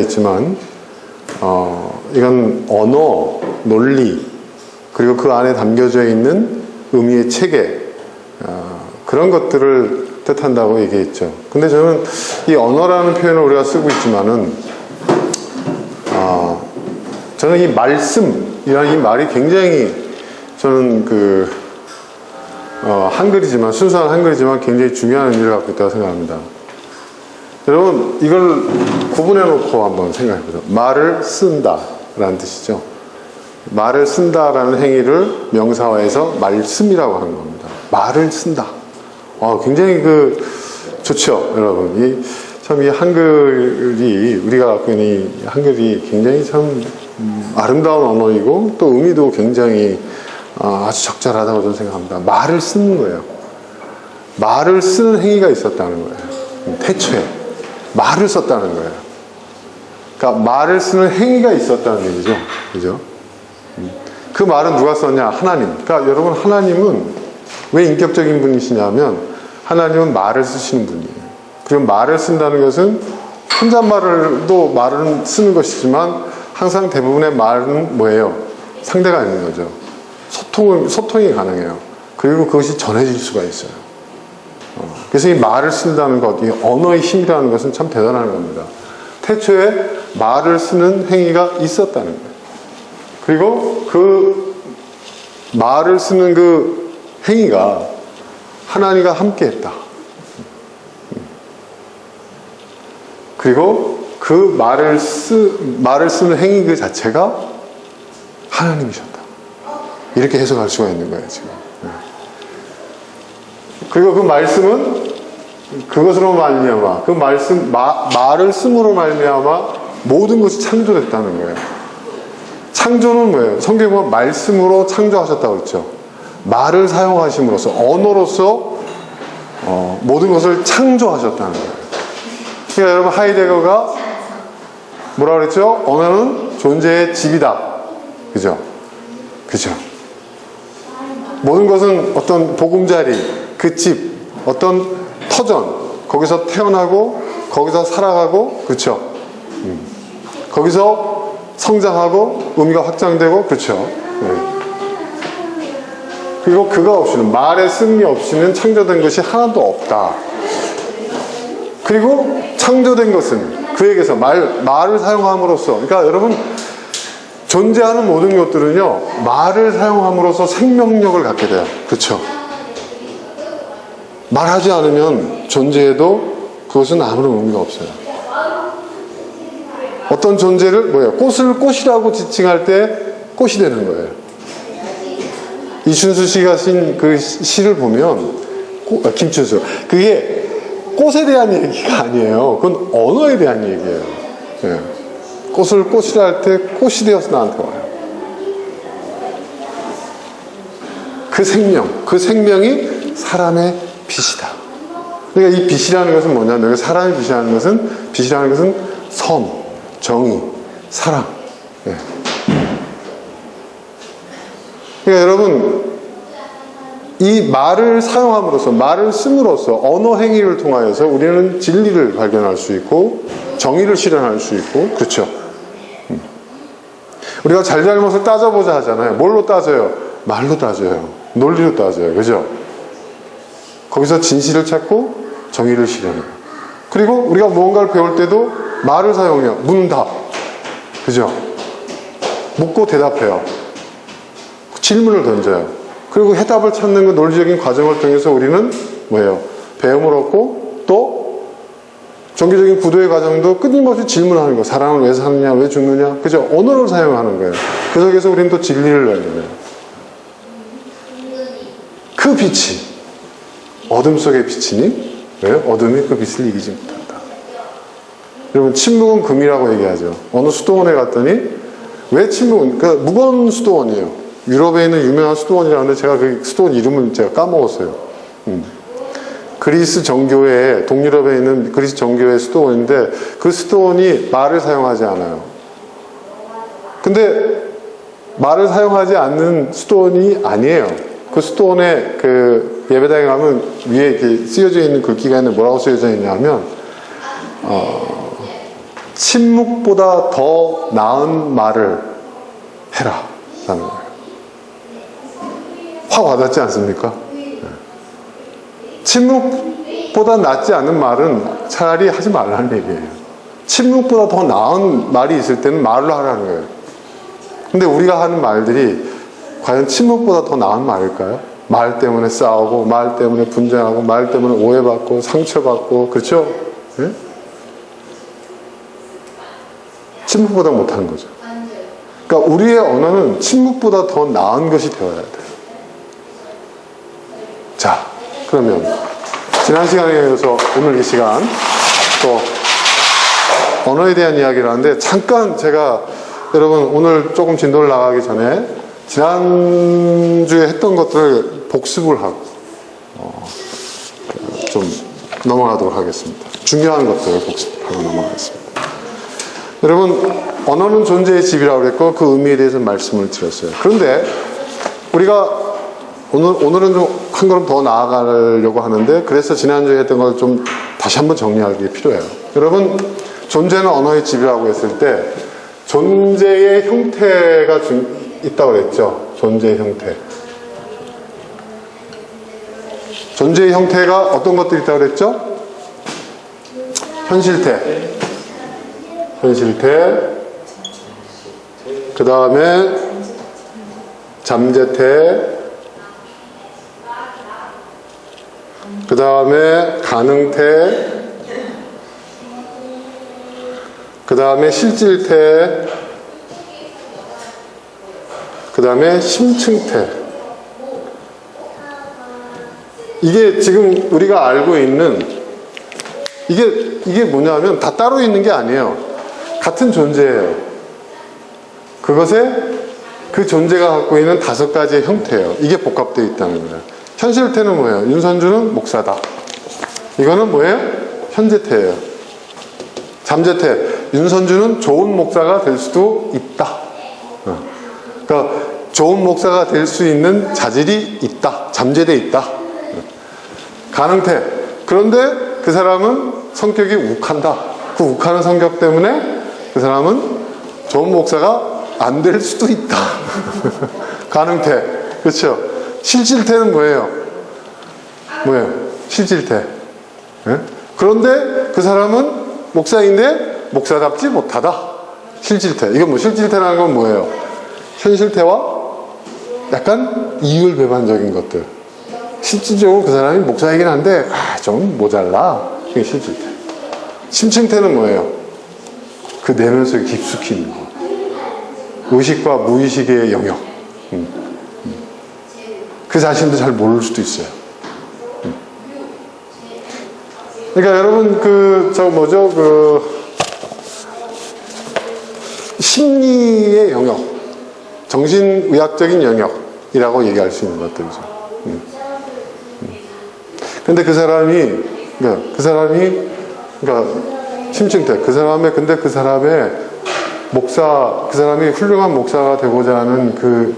있지만 이건 언어, 논리, 그리고 그 안에 담겨져 있는 의미의 체계, 그런 것들을 뜻한다고 얘기했죠. 근데 저는 이 언어라는 표현을 우리가 쓰고 있지만은 저는 이 말씀이라는 이 말이 굉장히 저는 한글이지만, 순수한 한글이지만 굉장히 중요한 의미를 갖고 있다고 생각합니다. 여러분, 이걸 구분해 놓고 한번 생각해 보세요. 말을 쓴다 라는 뜻이죠. 말을 쓴다라는 행위를 명사화해서 말씀이라고 하는 겁니다. 말을 쓴다. 굉장히 좋죠, 여러분. 참 이 한글이, 우리가 갖고 있는 이 한글이 굉장히 참 아름다운 언어이고, 또 의미도 굉장히 아주 적절하다고 저는 생각합니다. 말을 쓰는 거예요. 말을 쓰는 행위가 있었다는 거예요. 태초에 말을 썼다는 거예요. 그러니까 말을 쓰는 행위가 있었다는 얘기죠. 그죠? 그 말은 누가 썼냐? 하나님. 그러니까 여러분, 하나님은 왜 인격적인 분이시냐면, 하나님은 말을 쓰시는 분이에요. 그리고 말을 쓴다는 것은 혼잣말도 말은 쓰는 것이지만, 항상 대부분의 말은 뭐예요? 상대가 있는 거죠. 소통이 가능해요. 그리고 그것이 전해질 수가 있어요. 그래서 이 말을 쓴다는 것, 이 언어의 힘이라는 것은 참 대단한 겁니다. 태초에 말을 쓰는 행위가 있었다는 거예요. 그리고 그 말을 쓰는 그 행위가 하나님과 함께 했다. 그리고 그 말을 쓰는 행위 그 자체가 하나님이셨다. 이렇게 해석할 수가 있는 거예요, 지금. 그리고 그 말씀은 그것으로 말미암아, 그 말씀, 말을 씀으로 말미암아 모든 것이 창조됐다는 거예요. 창조는 뭐예요? 성경에 보면 말씀으로 창조하셨다고 했죠. 말을 사용하심으로써, 언어로서 모든 것을 창조하셨다는 거예요. 그러니까 여러분, 하이데거가 뭐라 그랬죠? 언어는 존재의 집이다. 그죠? 그죠? 모든 것은 어떤 보금자리, 그 집, 어떤 터전, 거기서 태어나고, 거기서 살아가고, 그렇죠? 거기서 성장하고, 의미가 확장되고, 그렇죠? 네. 그리고 그가 없이는, 말의 승리 없이는 창조된 것이 하나도 없다. 그리고 창조된 것은 그에게서 말을 사용함으로써, 그러니까 여러분, 존재하는 모든 것들은요, 말을 사용함으로써 생명력을 갖게 돼요. 그렇죠? 말하지 않으면 존재해도 그것은 아무런 의미가 없어요. 어떤 존재를 꽃을 꽃이라고 지칭할 때 꽃이 되는 거예요. 이춘수 씨가 쓴 그 시를 보면, 김춘수, 그게 꽃에 대한 얘기가 아니에요. 그건 언어에 대한 얘기예요. 예. 꽃을 꽃이라 할 때 꽃이 되어서 나한테 와요. 그 생명이 사람의 빛이다. 그러니까 이 빛이라는 것은 뭐냐면, 사람의 빛이라는 것은 선, 정의, 사랑. 예. 그러니까 여러분, 이 말을 사용함으로써, 말을 씀으로써, 언어 행위를 통하여서 우리는 진리를 발견할 수 있고, 정의를 실현할 수 있고, 그렇죠? 우리가 잘잘못을 따져보자 하잖아요. 뭘로 따져요? 말로 따져요. 논리로 따져요. 그죠? 거기서 진실을 찾고 정의를 실현해요. 그리고 우리가 무언가를 배울 때도 말을 사용해요. 문답. 그죠? 묻고 대답해요. 질문을 던져요. 그리고 해답을 찾는 그 논리적인 과정을 통해서 우리는 뭐예요? 배움을 얻고, 또 종교적인 구도의 과정도 끊임없이 질문하는 거예요. 사람을 왜 사느냐, 왜 죽느냐, 그죠? 언어를 사용하는 거예요. 그 속에서 우리는 또 진리를 내는 거예요. 그 빛이 어둠 속의 빛이니, 왜? 어둠이 그 빛을 이기지 못한다. 여러분, 침묵은 금이라고 얘기하죠. 어느 수도원에 갔더니, 왜 침묵은, 그러니까 무건 수도원이에요. 유럽에 있는 유명한 수도원이라는데, 제가 그 수도원 이름을 제가 까먹었어요. 그리스 정교회, 동유럽에 있는 그리스 정교회 수도원인데, 그 수도원이 말을 사용하지 않아요. 근데 말을 사용하지 않는 수도원이 아니에요. 그 수도원에 그 예배당에 가면 위에 이렇게 쓰여져 있는 글귀가 있는데, 뭐라고 쓰여져 있냐면, 침묵보다 더 나은 말을 해라 라는 거예요. 확 와닿지 않습니까? 침묵보다 낫지 않은 말은 차라리 하지 말라는 얘기예요. 침묵보다 더 나은 말이 있을 때는 말로 하라는 거예요. 근데 우리가 하는 말들이 과연 침묵보다 더 나은 말일까요? 말 때문에 싸우고, 말 때문에 분쟁하고, 말 때문에 오해받고, 상처받고, 그렇죠? 네? 침묵보다 못한 거죠. 그러니까 우리의 언어는 침묵보다 더 나은 것이 되어야 돼요. 자, 그러면 지난 시간에 이어서 오늘 이 시간 또 언어에 대한 이야기를 하는데, 잠깐 제가 여러분 오늘 조금 진도를 나가기 전에 지난주에 했던 것들을 복습을 하고 좀 넘어가도록 하겠습니다. 중요한 것들을 복습하고 넘어가겠습니다. 여러분, 언어는 존재의 집이라고 그랬고 그 의미에 대해서 말씀을 드렸어요. 그런데 우리가 오늘은 좀 한 걸음 더 나아가려고 하는데, 그래서 지난주에 했던 걸 좀 다시 한번 정리하기 필요해요. 여러분, 존재는 언어의 집이라고 했을 때 존재의 형태가 있다고 그랬죠. 존재의 형태. 존재의 형태가 어떤 것들이 있다고 그랬죠? 현실태. 현실태. 그 다음에 잠재태. 그 다음에 가능태. 그 다음에 실질태. 그 다음에 심층태. 이게 지금 우리가 알고 있는 이게 뭐냐면 다 따로 있는 게 아니에요. 같은 존재예요. 그것에 그 존재가 갖고 있는 5가지의 형태예요. 이게 복합되어 있다는 거예요. 현실태는 뭐예요? 윤선주는 목사다. 이거는 뭐예요? 현재태예요. 잠재태. 윤선주는 좋은 목사가 될 수도 있다. 그러니까 좋은 목사가 될 수 있는 자질이 있다. 잠재되어 있다. 가능태. 그런데 그 사람은 성격이 욱한다. 그 욱하는 성격 때문에 그 사람은 좋은 목사가 안 될 수도 있다. 가능태. 그렇죠? 실질태는 뭐예요? 뭐예요? 실질태. 네? 그런데 그 사람은 목사인데 목사답지 못하다. 실질태. 이건 뭐 실질태라는 건 뭐예요? 현실태와 약간 이율배반적인 것들. 실질적으로 그 사람이 목사이긴 한데 좀 모자라. 그게 실질태. 심층태는 뭐예요? 그 내면 속에 깊숙이 있는 거. 의식과 무의식의 영역. 그 자신도 잘 모를 수도 있어요. 그러니까 여러분 심리의 영역, 정신의학적인 영역이라고 얘기할 수 있는 것들이죠. 근데 그 사람이 심층태, 그 사람이 훌륭한 목사가 되고자 하는 그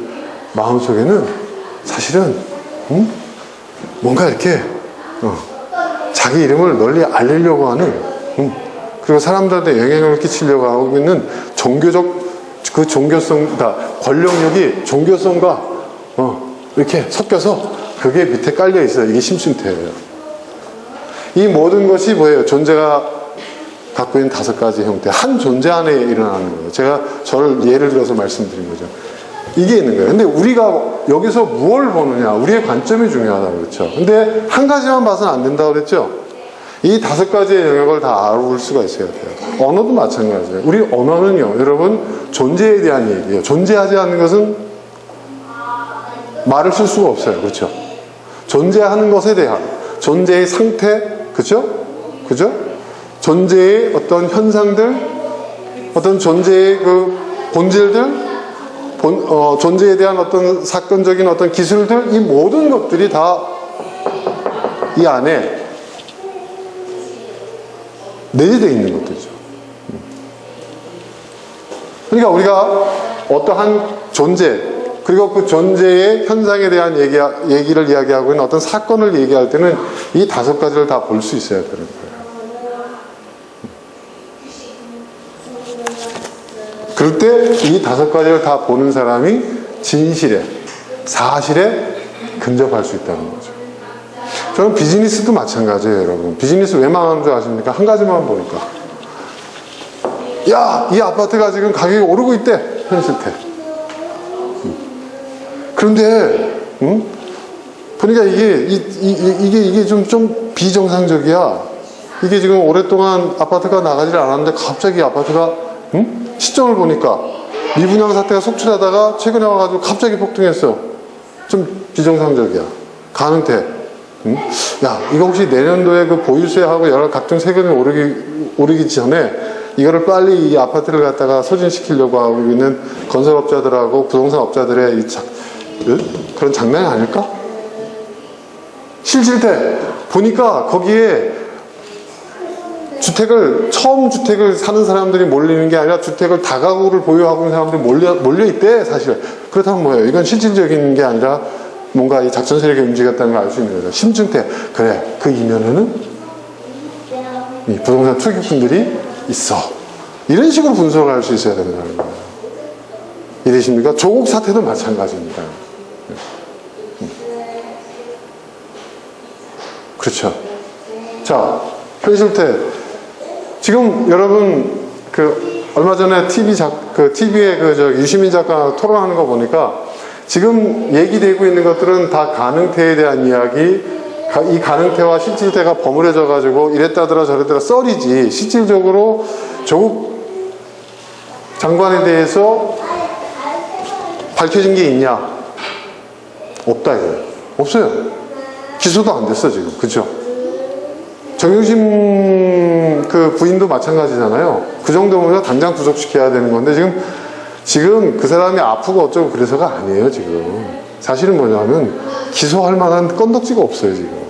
마음 속에는 사실은, 뭔가 이렇게, 자기 이름을 널리 알리려고 하는, 그리고 사람들한테 영향을 끼치려고 하고 있는 그 종교성, 그러니까 권력력이 종교성과, 이렇게 섞여서 그게 밑에 깔려 있어요. 이게 심층태예요. 이 모든 것이 뭐예요? 존재가 갖고 있는 5가지 형태. 한 존재 안에 일어나는 거예요. 제가 저를 예를 들어서 말씀드린 거죠. 이게 있는 거예요. 근데 우리가 여기서 무엇을 보느냐, 우리의 관점이 중요하다고 그랬죠. 근데 한 가지만 봐서는 안 된다고 그랬죠. 이 5가지의 영역을 다 아울 수가 있어야 돼요. 언어도 마찬가지예요. 우리 언어는요, 여러분, 존재에 대한 얘기예요. 존재하지 않는 것은 말을 쓸 수가 없어요. 그렇죠? 존재하는 것에 대한, 존재의 상태, 그죠? 존재의 어떤 현상들, 어떤 존재의 그 본질들, 존재에 대한 어떤 사건적인 어떤 기술들, 이 모든 것들이 다 이 안에 내재되어 있는 것들이죠. 그러니까 우리가 어떠한 존재, 그리고 그 존재의 현상에 대한 얘기를 이야기하고 있는 어떤 사건을 얘기할 때는 이 5가지를 다 볼 수 있어야 되는 거예요. 그럴 때 이 5가지를 다 보는 사람이 진실에, 사실에 근접할 수 있다는 거죠. 저는 비즈니스도 마찬가지예요, 여러분. 비즈니스 왜 망하는 줄 아십니까? 한 가지만 보니까. 야, 이 아파트가 지금 가격이 오르고 있대. 현실태. 그런데, 보니까 이게 좀 비정상적이야. 이게 지금 오랫동안 아파트가 나가질 않았는데 갑자기 아파트가, 시점을 보니까 미분양 사태가 속출하다가 최근에 와가지고 갑자기 폭등했어. 좀 비정상적이야. 가능태. 야, 이거 혹시 내년도에 그 보유세하고 여러 각종 세금이 오르기 전에 이거를 빨리 이 아파트를 갖다가 소진시키려고 하고 있는 건설업자들하고 부동산업자들의 그런 장난이 아닐까? 실질때 보니까 거기에 처음 주택을 사는 사람들이 몰리는 게 아니라 주택을 다가구를 보유하고 있는 사람들이 몰려 있대, 사실. 그렇다면 뭐예요? 이건 실질적인 게 아니라 뭔가 이 작전 세력이 움직였다는 걸 알 수 있는 거죠. 심증태, 그래, 그 이면에는 이 부동산 투기꾼들이 있어. 이런 식으로 분석을 할 수 있어야 된다는 거예요. 이해되십니까? 조국 사태도 마찬가지입니다. 그렇죠. 자, 현실태. 지금 여러분, 얼마 전에 TV에 유시민 작가 토론하는 거 보니까 지금 얘기되고 있는 것들은 다 가능태에 대한 이야기, 이 가능태와 실질태가 버무려져 가지고 이랬다더라 저랬다더라 썰이지, 실질적으로 조국 장관에 대해서 밝혀진 게 있냐? 없다, 이거예요. 없어요. 기소도 안 됐어, 지금. 그죠? 정유심 부인도 마찬가지잖아요. 그 정도면 당장 구속시켜야 되는 건데, 지금 그 사람이 아프고 어쩌고 그래서가 아니에요, 지금. 사실은 뭐냐면, 기소할 만한 건덕지가 없어요, 지금.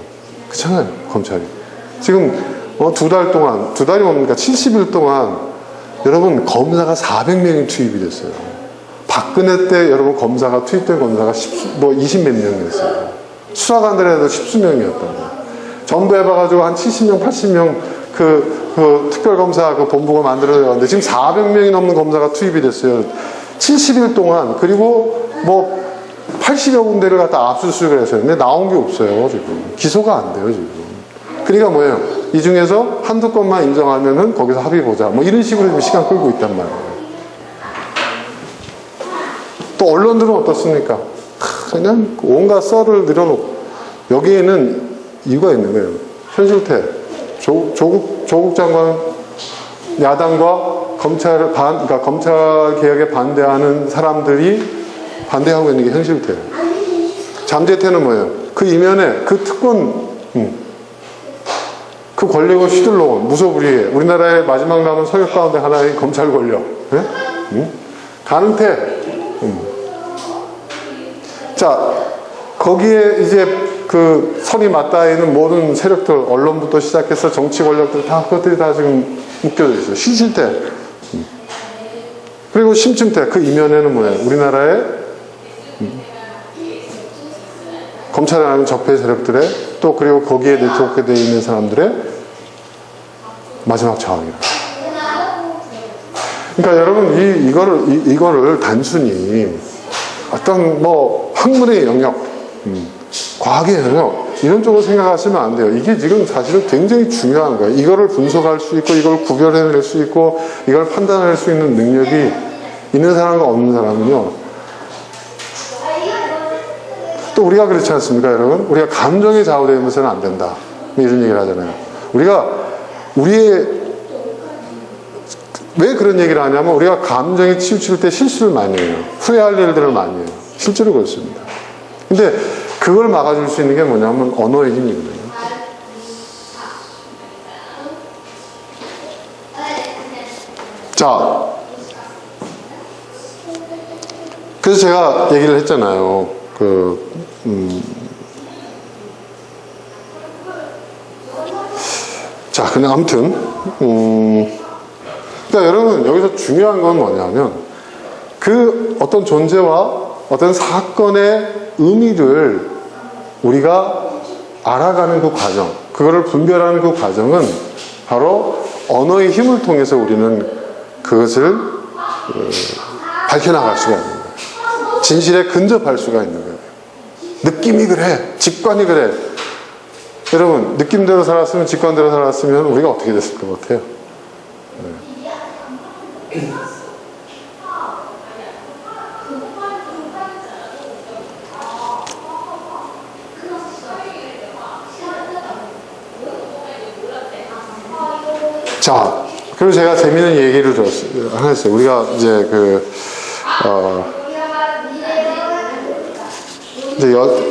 그렇잖아요, 검찰이. 지금, 2달 동안, 2달이 뭡니까? 70일 동안, 여러분, 검사가 400명이 투입이 됐어요. 박근혜 때 여러분 검사가 투입된 검사가 20몇 명이었어요. 수사관들에도 10수명이었다고. 전부 해봐가지고 한 70명, 80명 특별검사 본부가 만들어졌는데 지금 400명이 넘는 검사가 투입이 됐어요. 70일 동안. 그리고 80여 군데를 갖다 압수수색을 했어요. 근데 나온 게 없어요, 지금. 기소가 안 돼요, 지금. 그러니까 뭐예요? 이 중에서 한두 건만 인정하면은 거기서 합의 보자. 이런 식으로 시간 끌고 있단 말이에요. 또 언론들은 어떻습니까? 그냥 온갖 썰을 늘어놓고 여기에는 이유가 있는 거예요. 현실태, 조국 장관, 야당과 그러니까 검찰 개혁에 반대하는 사람들이 반대하고 있는 게 현실태예요. 잠재태는 뭐예요? 그 이면에 그 특권, 그 권력을 휘둘러온 무소불위에 우리나라의 마지막 남은 서역 가운데 하나의 검찰 권력. 네? 가능태. 자, 거기에 이제 선이 맞닿아 있는 모든 세력들, 언론부터 시작해서 정치 권력들 그것들이 다 지금 묶여져 있어요. 실질태. 그리고 심층태. 그 이면에는 뭐예요? 우리나라의 검찰이라는 적폐 세력들의 또 그리고 거기에 네트워크되어 있는 사람들의 마지막 저항이라. 그러니까 여러분 이거를 단순히 어떤 학문의 영역, 과학의 영역 이런 쪽으로 생각하시면 안 돼요. 이게 지금 사실은 굉장히 중요한 거예요. 이거를 분석할 수 있고 이걸 구별해낼 수 있고 이걸 판단할 수 있는 능력이 있는 사람과 없는 사람은요. 또 우리가 그렇지 않습니까, 여러분? 우리가 감정에 좌우되면서는 안 된다. 이런 얘기를 하잖아요. 왜 그런 얘기를 하냐면 우리가 감정에 치우칠 때 실수를 많이 해요. 후회할 일들을 많이 해요. 실제로 그렇습니다. 근데 그걸 막아줄 수 있는 게 뭐냐면 언어의 힘이거든요. 자, 그래서 제가 얘기를 했잖아요. 자, 그냥 아무튼 그러니까 여러분 여기서 중요한 건 뭐냐면 그 어떤 존재와 어떤 사건의 의미를 우리가 알아가는 그 과정, 그거를 분별하는 그 과정은 바로 언어의 힘을 통해서 우리는 그것을 밝혀나갈 수가 있는 거예요. 진실에 근접할 수가 있는 거예요. 느낌이 그래, 직관이 그래. 여러분, 느낌대로 살았으면, 직관대로 살았으면 우리가 어떻게 됐을 것 같아요? 네. 자, 그리고 제가 재미있는 얘기를 하나 했어요. 우리가 이제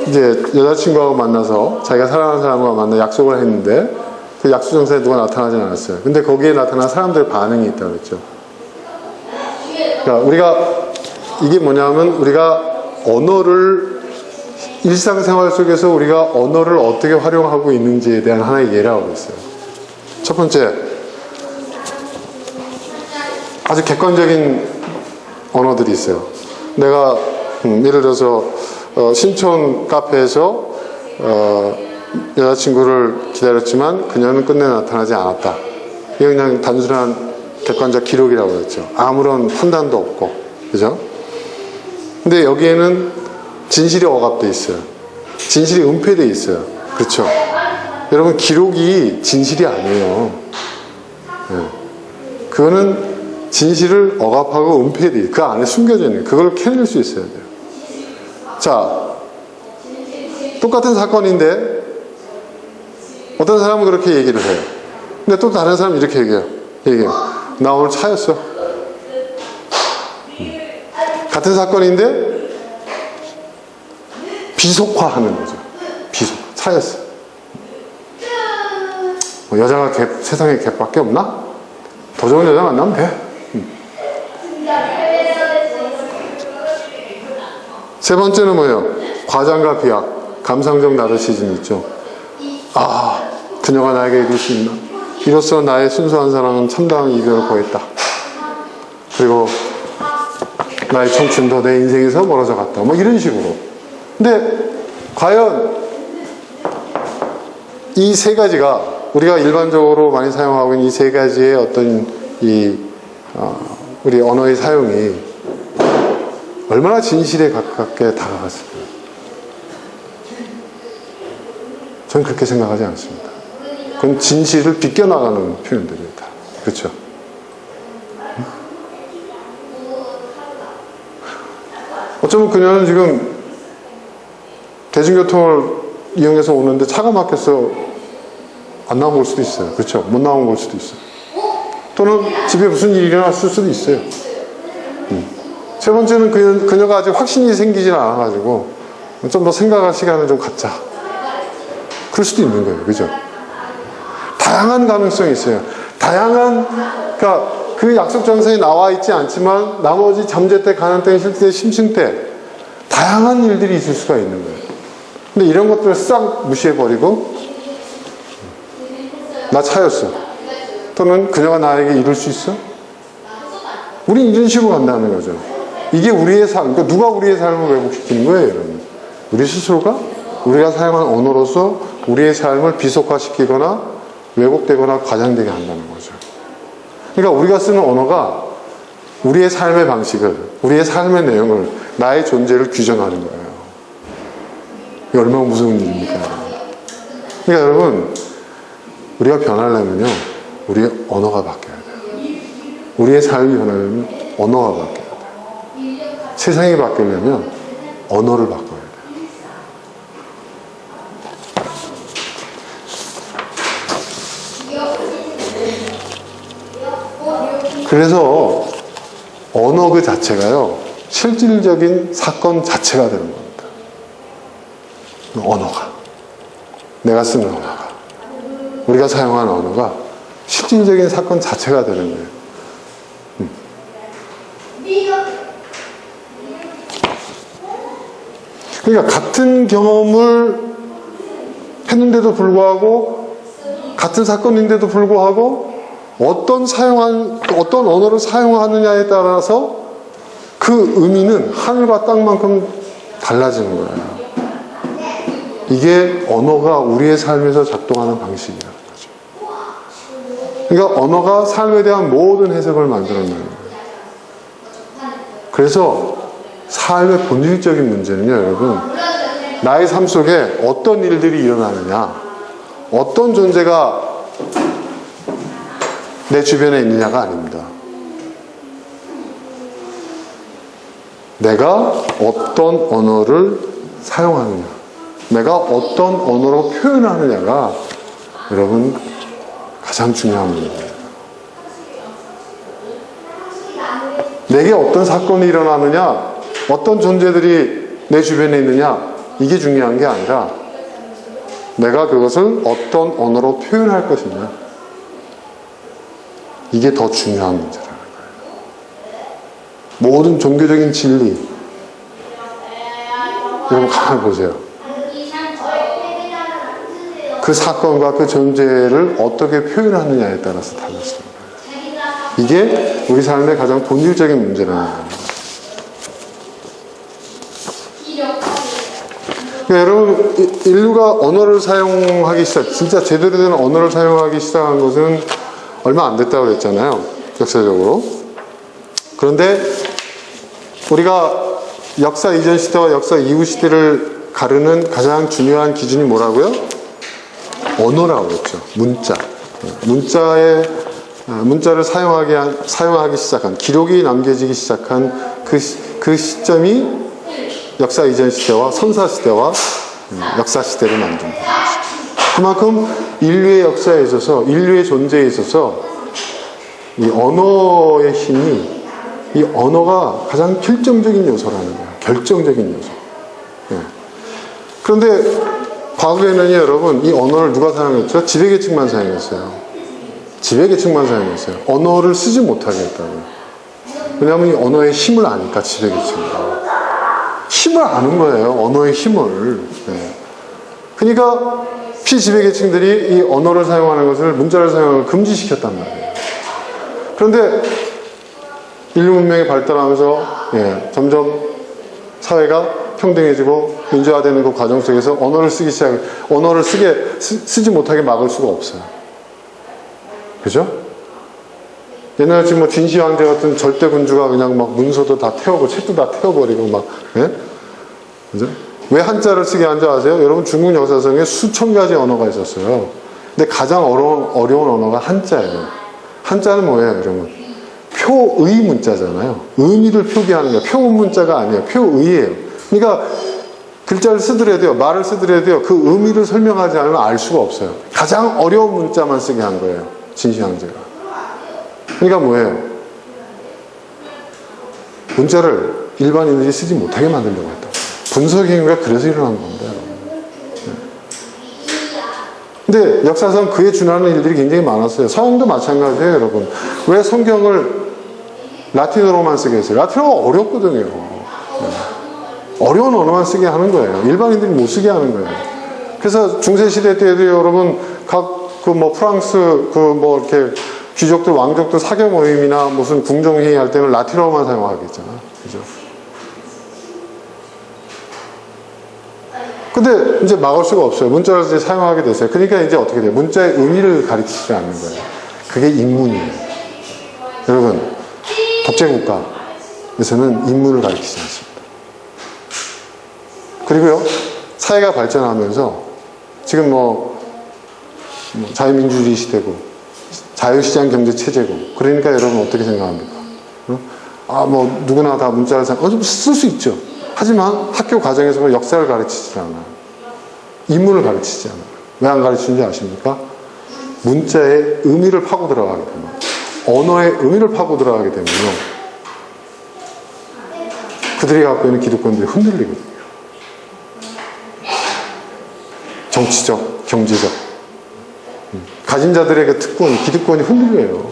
이제 여자친구하고 만나서 자기가 사랑하는 사람과 만나 약속을 했는데 그 약속 장소에 누가 나타나지 않았어요. 근데 거기에 나타난 사람들의 반응이 있다고 그랬죠. 그러니까 우리가 이게 뭐냐면 우리가 언어를 일상생활 속에서 우리가 언어를 어떻게 활용하고 있는지에 대한 하나의 예라고 했어요. 첫 번째, 아주 객관적인 언어들이 있어요. 내가 예를 들어서 신촌 카페에서 여자친구를 기다렸지만 그녀는 끝내 나타나지 않았다. 이게 그냥 단순한 객관적 기록이라고 했죠. 아무런 판단도 없고, 그죠? 근데 여기에는 진실이 억압돼 있어요. 진실이 은폐돼 있어요. 그렇죠? 여러분, 기록이 진실이 아니에요. 네. 그거는 진실을 억압하고 은폐돼 있어요. 그 안에 숨겨져 있는, 그걸 캐낼 수 있어야 돼요. 자, 똑같은 사건인데 어떤 사람은 그렇게 얘기를 해요. 근데 또 다른 사람은 이렇게 얘기해요. 나 오늘 차였어. 같은 사건인데 비속화하는 거죠. 차였어. 여자가 세상에 걔밖에 없나? 더 좋은 여자 만나면 돼. 세 번째는 뭐예요? 과장과 비약, 감상적 나르시즘 있죠. 아, 그녀가 나에게 이룰 수 있나? 이로써 나의 순수한 사랑은 참다운 이별을 고했다. 그리고 나의 청춘도 내 인생에서 멀어져 갔다. 뭐 이런 식으로. 근데 과연 이 세 가지가 우리가 일반적으로 많이 사용하고 있는 이 세 가지의 어떤 우리 언어의 사용이 얼마나 진실에 가깝게 다가갔을까요? 저는 그렇게 생각하지 않습니다. 그건 진실을 비껴나가는 표현들입니다. 그렇죠? 어쩌면 그녀는 지금 대중교통을 이용해서 오는데 차가 막혀서 안 나온 걸 수도 있어요. 그렇죠? 못 나온 걸 수도 있어요. 또는 집에 무슨 일이 일어났을 수도 있어요. 세 번째는 그녀가 아직 확신이 생기질 않아가지고 좀 더 생각할 시간을 좀 갖자. 그럴 수도 있는 거예요. 그죠? 다양한 가능성이 있어요. 그러니까 그 약속 장소에 나와 있지 않지만 나머지 잠재 때, 가난 때, 쉴 때, 심층 때 다양한 일들이 있을 수가 있는 거예요. 근데 이런 것들을 싹 무시해버리고 나 차였어. 또는 그녀가 나에게 이룰 수 있어? 우린 이런 식으로 간다는 거죠. 이게 우리의 삶, 그러니까 누가 우리의 삶을 왜곡시키는 거예요, 여러분? 우리 스스로가 우리가 사용한 언어로서 우리의 삶을 비속화시키거나 왜곡되거나 과장되게 한다는 거죠. 그러니까 우리가 쓰는 언어가 우리의 삶의 방식을, 우리의 삶의 내용을, 나의 존재를 규정하는 거예요. 이게 얼마나 무서운 일입니까? 그러니까 여러분, 우리가 변하려면요, 우리의 언어가 바뀌어야 돼요. 우리의 삶이 변하려면 언어가 바뀌어야 돼요. 세상이 바뀌려면 언어를 바꿔야 돼요. 그래서 언어 그 자체가요, 실질적인 사건 자체가 되는 겁니다. 언어가. 내가 쓰는 언어가. 우리가 사용하는 언어가 실질적인 사건 자체가 되는 거예요. 그러니까 같은 경험을 했는데도 불구하고, 같은 사건인데도 불구하고, 어떤 언어를 사용하느냐에 따라서 그 의미는 하늘과 땅만큼 달라지는 거예요. 이게 언어가 우리의 삶에서 작동하는 방식이라는 거죠. 그러니까 언어가 삶에 대한 모든 해석을 만들어내는 거예요. 그래서 삶의 본질적인 문제는요, 여러분, 나의 삶 속에 어떤 일들이 일어나느냐, 어떤 존재가 내 주변에 있느냐가 아닙니다. 내가 어떤 언어를 사용하느냐, 내가 어떤 언어로 표현하느냐가 여러분 가장 중요한 문제입니다. 내게 어떤 사건이 일어나느냐, 어떤 존재들이 내 주변에 있느냐, 이게 중요한 게 아니라 내가 그것을 어떤 언어로 표현할 것이냐, 이게 더 중요한 문제라는 거예요. 모든 종교적인 진리, 여러분 가만히 보세요. 그 사건과 그 존재를 어떻게 표현하느냐에 따라서 달랐습니다. 이게 우리 삶의 가장 본질적인 문제라는 거예요. 그러니까 여러분, 인류가 언어를 사용하기 진짜 제대로 된 언어를 사용하기 시작한 것은 얼마 안 됐다고 그랬잖아요, 역사적으로. 그런데 우리가 역사 이전 시대와 역사 이후 시대를 가르는 가장 중요한 기준이 뭐라고요? 언어라고 그랬죠. 문자를 사용하기 시작한, 기록이 남겨지기 시작한 그 시점이 역사 이전 시대와 선사 시대와 역사 시대를 만듭니다. 그만큼 인류의 역사에 있어서, 인류의 존재에 있어서 이 언어의 힘이, 이 언어가 가장 결정적인 요소라는 거예요. 결정적인 요소. 네. 그런데 과거에는요, 여러분, 이 언어를 누가 사용했죠? 지배계층만 사용했어요. 지배계층만 사용했어요. 언어를 쓰지 못하게 했다고요. 왜냐하면 이 언어의 힘을 아니까, 지배계층이. 힘을 아는 거예요, 언어의 힘을. 네. 그러니까 피지배계층들이 이 언어를 사용하는 것을, 문자를 사용하는 걸 금지시켰단 말이에요. 그런데 인류 문명이 발달하면서 점점 사회가 평등해지고 민주화되는 그 과정 속에서 언어를 쓰지 못하게 막을 수가 없어요. 그죠? 옛날에 지금 뭐 진시 황제 같은 절대 군주가 그냥 막 문서도 다 태우고 책도 다 태워버리고 막, 그죠? 왜 한자를 쓰게 한지 아세요? 여러분, 중국 역사상에 수천 가지 언어가 있었어요. 근데 가장 어려운 언어가 한자예요. 한자는 뭐예요, 여러분? 표의 문자잖아요. 의미를 표기하는 거예요. 표문 문자가 아니에요. 표의예요. 그러니까 글자를 쓰더라도요, 말을 쓰더라도요, 그 의미를 설명하지 않으면 알 수가 없어요. 가장 어려운 문자만 쓰게 한 거예요, 진시황제가. 그러니까 뭐예요? 문자를 일반인들이 쓰지 못하게 만들려고 했다. 분석의 행위가 그래서 일어난 겁니다, 여러분. 근데 역사상 그에 준하는 일들이 굉장히 많았어요. 서양도 마찬가지예요, 여러분. 왜 성경을 라틴어로만 쓰게 했어요? 라틴어가 어렵거든요. 어려운 언어만 쓰게 하는 거예요. 일반인들이 못 쓰게 하는 거예요. 그래서 중세시대 때도 여러분, 프랑스, 이렇게 귀족들, 왕족들 사교 모임이나 무슨 궁정회의 할 때는 라틴어만 사용하겠잖아요. 그죠? 근데 이제 막을 수가 없어요. 문자를 이제 사용하게 됐어요. 그러니까 이제 어떻게 돼요? 문자의 의미를 가르치지 않는 거예요. 그게 인문이에요. 여러분, 독재국가에서는 인문을 가르치지 않습니다. 그리고요, 사회가 발전하면서 지금 자유민주주의 시대고 자유시장 경제 체제고, 그러니까 여러분 어떻게 생각합니까? 누구나 다 문자를 쓸 수 있죠. 하지만 학교 과정에서 역사를 가르치지 않아요. 인문을 가르치지 않아요. 왜 안 가르치는지 아십니까? 문자의 의미를 파고 들어가게 되면, 언어의 의미를 파고 들어가게 되면요, 그들이 갖고 있는 기득권들이 흔들리거든요. 정치적, 경제적, 가진 자들의 그 기득권이 흔들려요.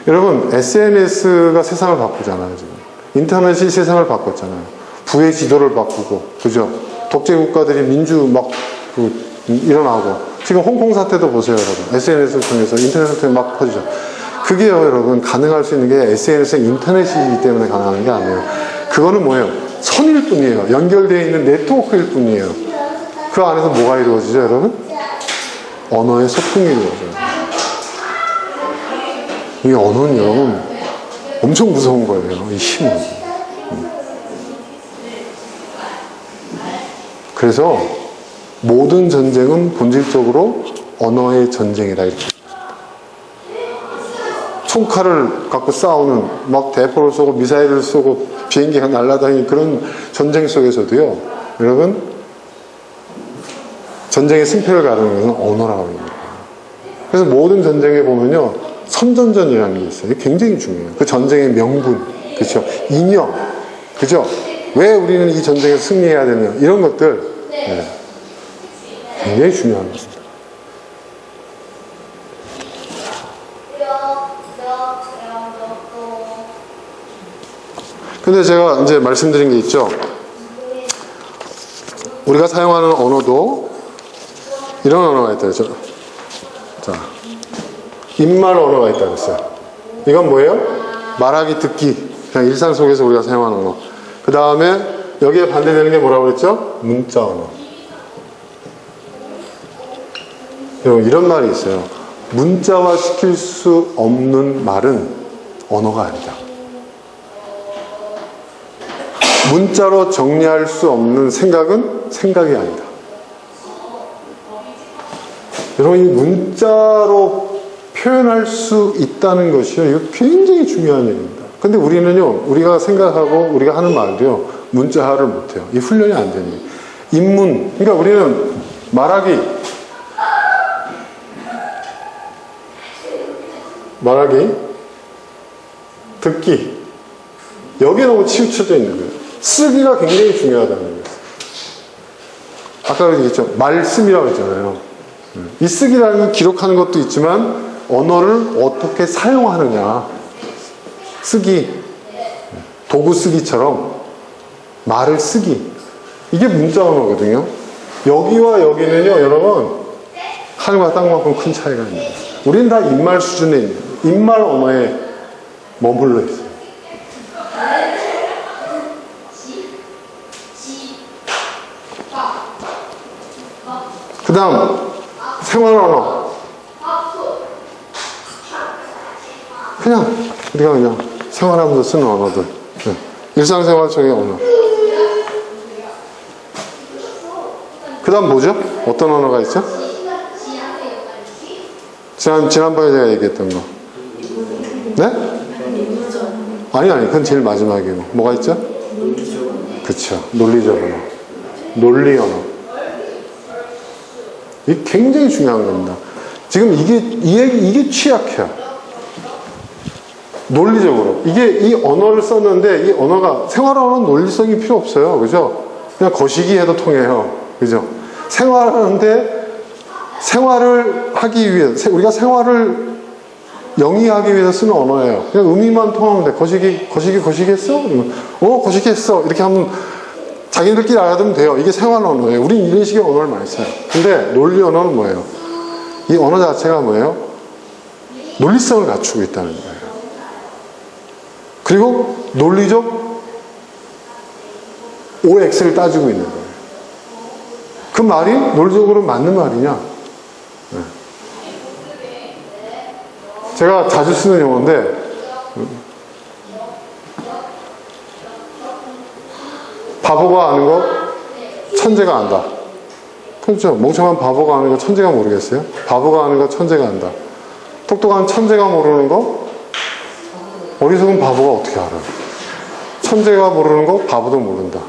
여러분, SNS가 세상을 바꾸잖아요, 지금. 인터넷이 세상을 바꿨잖아요. 부의 지도를 바꾸고, 그죠? 독재국가들이 일어나고. 지금 홍콩 사태도 보세요, 여러분. SNS를 통해서, 인터넷을 통해서 막 퍼지죠. 그게요, 여러분, 가능할 수 있는 게 SNS의 인터넷이기 때문에 가능한 게 아니에요. 그거는 뭐예요? 선일 뿐이에요. 연결되어 있는 네트워크일 뿐이에요. 그 안에서 뭐가 이루어지죠, 여러분? 언어의 소통이 이루어져요. 이 언어는 여러분, 엄청 무서운 거예요, 이 힘은. 그래서 모든 전쟁은 본질적으로 언어의 전쟁이다, 이렇게. 총칼을 갖고 싸우는, 막 대포를 쏘고 미사일을 쏘고 비행기가 날아다니는 그런 전쟁 속에서도요, 여러분, 전쟁의 승패를 가르는 것은 언어라고 합니다. 그래서 모든 전쟁에 보면요, 선전전이라는 게 있어요. 이게 굉장히 중요해요. 그 전쟁의 명분, 그렇죠? 이념, 그죠? 왜 우리는 이 전쟁에서 승리해야 되냐, 이런 것들, 네. 굉장히 중요한 것입니다. 근데 제가 이제 말씀드린 게 있죠. 우리가 사용하는 언어도 이런 언어가 있다 그랬죠. 자, 입말 언어가 있다 그랬어요. 이건 뭐예요? 말하기, 듣기. 그냥 일상 속에서 우리가 사용하는 언어. 그 다음에 여기에 반대되는 게 뭐라고 그랬죠? 문자 언어. 여러분, 이런 말이 있어요. 문자화 시킬 수 없는 말은 언어가 아니다. 문자로 정리할 수 없는 생각은 생각이 아니다. 여러분, 이 문자로 표현할 수 있다는 것이요, 이거 굉장히 중요한 얘기입니다. 근데 우리는요, 우리가 생각하고 우리가 하는 말도요, 문자화를 못해요. 이 훈련이 안 되는 거예요. 입문, 그러니까 우리는 말하기, 듣기, 여기에 너무 치우쳐져 있는 거예요. 쓰기가 굉장히 중요하다는 거예요. 아까 얘기했죠. 말씀이라고 했잖아요. 이 쓰기라는 건 기록하는 것도 있지만 언어를 어떻게 사용하느냐. 쓰기, 도구 쓰기처럼 말을 쓰기. 이게 문자 언어거든요. 여기와 여기는요, 여러분, 하늘과 땅만큼 큰 차이가 있습니다. 우리는 다 입말 수준에 있는, 입말 언어에 머물러 있어요. 그 다음, 생활 언어. 우리가 그냥 생활하면서 쓰는 언어들. 네. 일상생활 속의 언어. 그 다음 뭐죠? 어떤 언어가 있죠? 지난번에 제가 얘기했던 거. 네? 아니, 그건 제일 마지막이고. 뭐가 있죠? 그쵸. 논리적 언어. 논리 언어. 이게 굉장히 중요한 겁니다. 지금 이게 취약해요. 논리적으로. 이 언어를 썼는데, 이 언어가, 생활 언어는 논리성이 필요 없어요. 그죠? 그냥 거시기 해도 통해요. 그죠? 생활하는데, 생활을 하기 위해, 우리가 생활을 영위하기 위해서 쓰는 언어예요. 그냥 의미만 통하면 돼. 거시기 했어? 그러면, 거시기 했어. 이렇게 하면 자기들끼리 알아두면 돼요. 이게 생활 언어예요. 우린 이런 식의 언어를 많이 써요. 근데 논리 언어는 뭐예요? 이 언어 자체가 뭐예요? 논리성을 갖추고 있다는 거예요. 그리고 논리적 OX를 따지고 있는 거예요. 그 말이 논리적으로 맞는 말이냐? 네. 제가 자주 쓰는 용어인데, 바보가 아는 거 천재가 안다. 그렇죠. 멍청한 바보가 아는 거 천재가 모르겠어요? 바보가 아는 거 천재가 안다. 똑똑한 천재가 모르는 거 어리석은 바보가 어떻게 알아요? 천재가 모르는 거 바보도 모른다.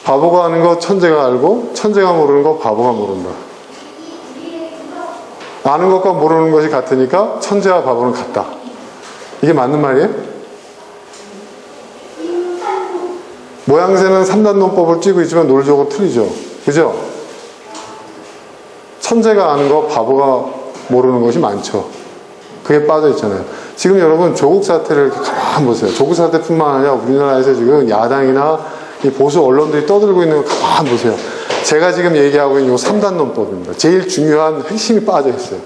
바보가 아는 거 천재가 알고 천재가 모르는 거 바보가 모른다. 아는 것과 모르는 것이 같으니까 천재와 바보는 같다. 이게 맞는 말이에요? 모양새는 3단 논법을 쥐고 있지만 논리적으로 틀리죠. 그죠? 천재가 아는 거 바보가 모르는 것이 많죠. 그게 빠져 있잖아요. 지금 여러분 조국 사태를 가만 보세요. 조국 사태뿐만 아니라 우리나라에서 지금 야당이나 이 보수 언론들이 떠들고 있는 거 가만 보세요. 제가 지금 얘기하고 있는 이 3단 논법입니다. 제일 중요한 핵심이 빠져 있어요.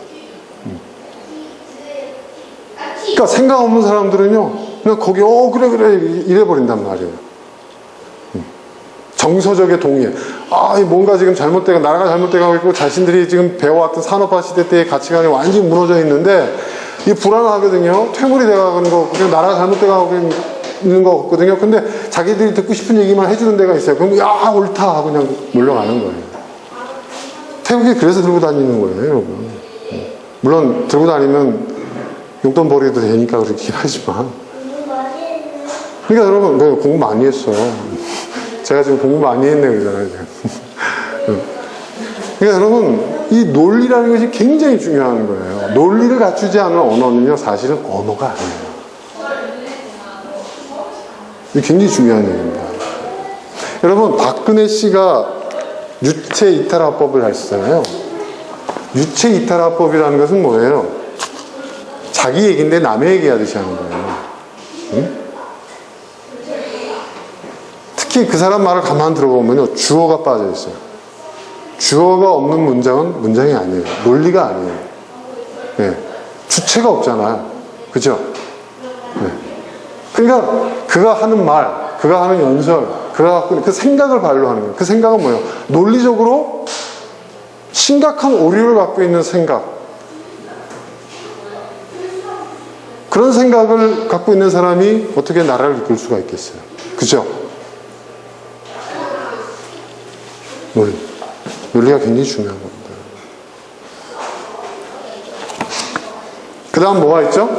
그러니까 생각 없는 사람들은요, 그냥 거기 그래 이래 버린단 말이에요. 정서적인 동의. 뭔가 지금 잘못되고, 나라가 잘못되고 있고, 자신들이 지금 배워왔던 산업화 시대 때의 가치관이 완전히 무너져 있는데, 이게 불안하거든요. 퇴물이 돼가는 거, 그냥 나라가 잘못돼가고 있는 거 같거든요. 근데 자기들이 듣고 싶은 얘기만 해주는 데가 있어요. 그럼, 옳다 하고 그냥 물러가는 거예요. 태국이 그래서 들고 다니는 거예요, 여러분. 물론, 들고 다니면 용돈 벌이도 되니까 그렇긴 하지만. 그러니까 여러분, 공부 많이 했어. 제가 지금 공부 많이 했네, 그러잖아요, 지금. 그러니까 여러분, 이 논리라는 것이 굉장히 중요한 거예요. 논리를 갖추지 않은 언어는요, 사실은 언어가 아니에요. 이게 굉장히 중요한 얘기입니다. 여러분, 박근혜 씨가 유체 이탈화법을 하시잖아요. 유체 이탈화법이라는 것은 뭐예요? 자기 얘기인데 남의 얘기 하듯이 하는 거예요. 응? 특히 그 사람 말을 가만 들어보면요, 주어가 빠져 있어요. 주어가 없는 문장은 문장이 아니에요. 논리가 아니에요. 네. 주체가 없잖아요. 그죠? 네. 그러니까 그가 하는 말, 그가 하는 연설, 그가 갖고 있는 그 생각을 발로 하는 거예요. 그 생각은 뭐예요? 논리적으로 심각한 오류를 갖고 있는 생각. 그런 생각을 갖고 있는 사람이 어떻게 나라를 이끌 수가 있겠어요? 그죠? 논리가 굉장히 중요한 겁니다. 그 다음 뭐가 있죠?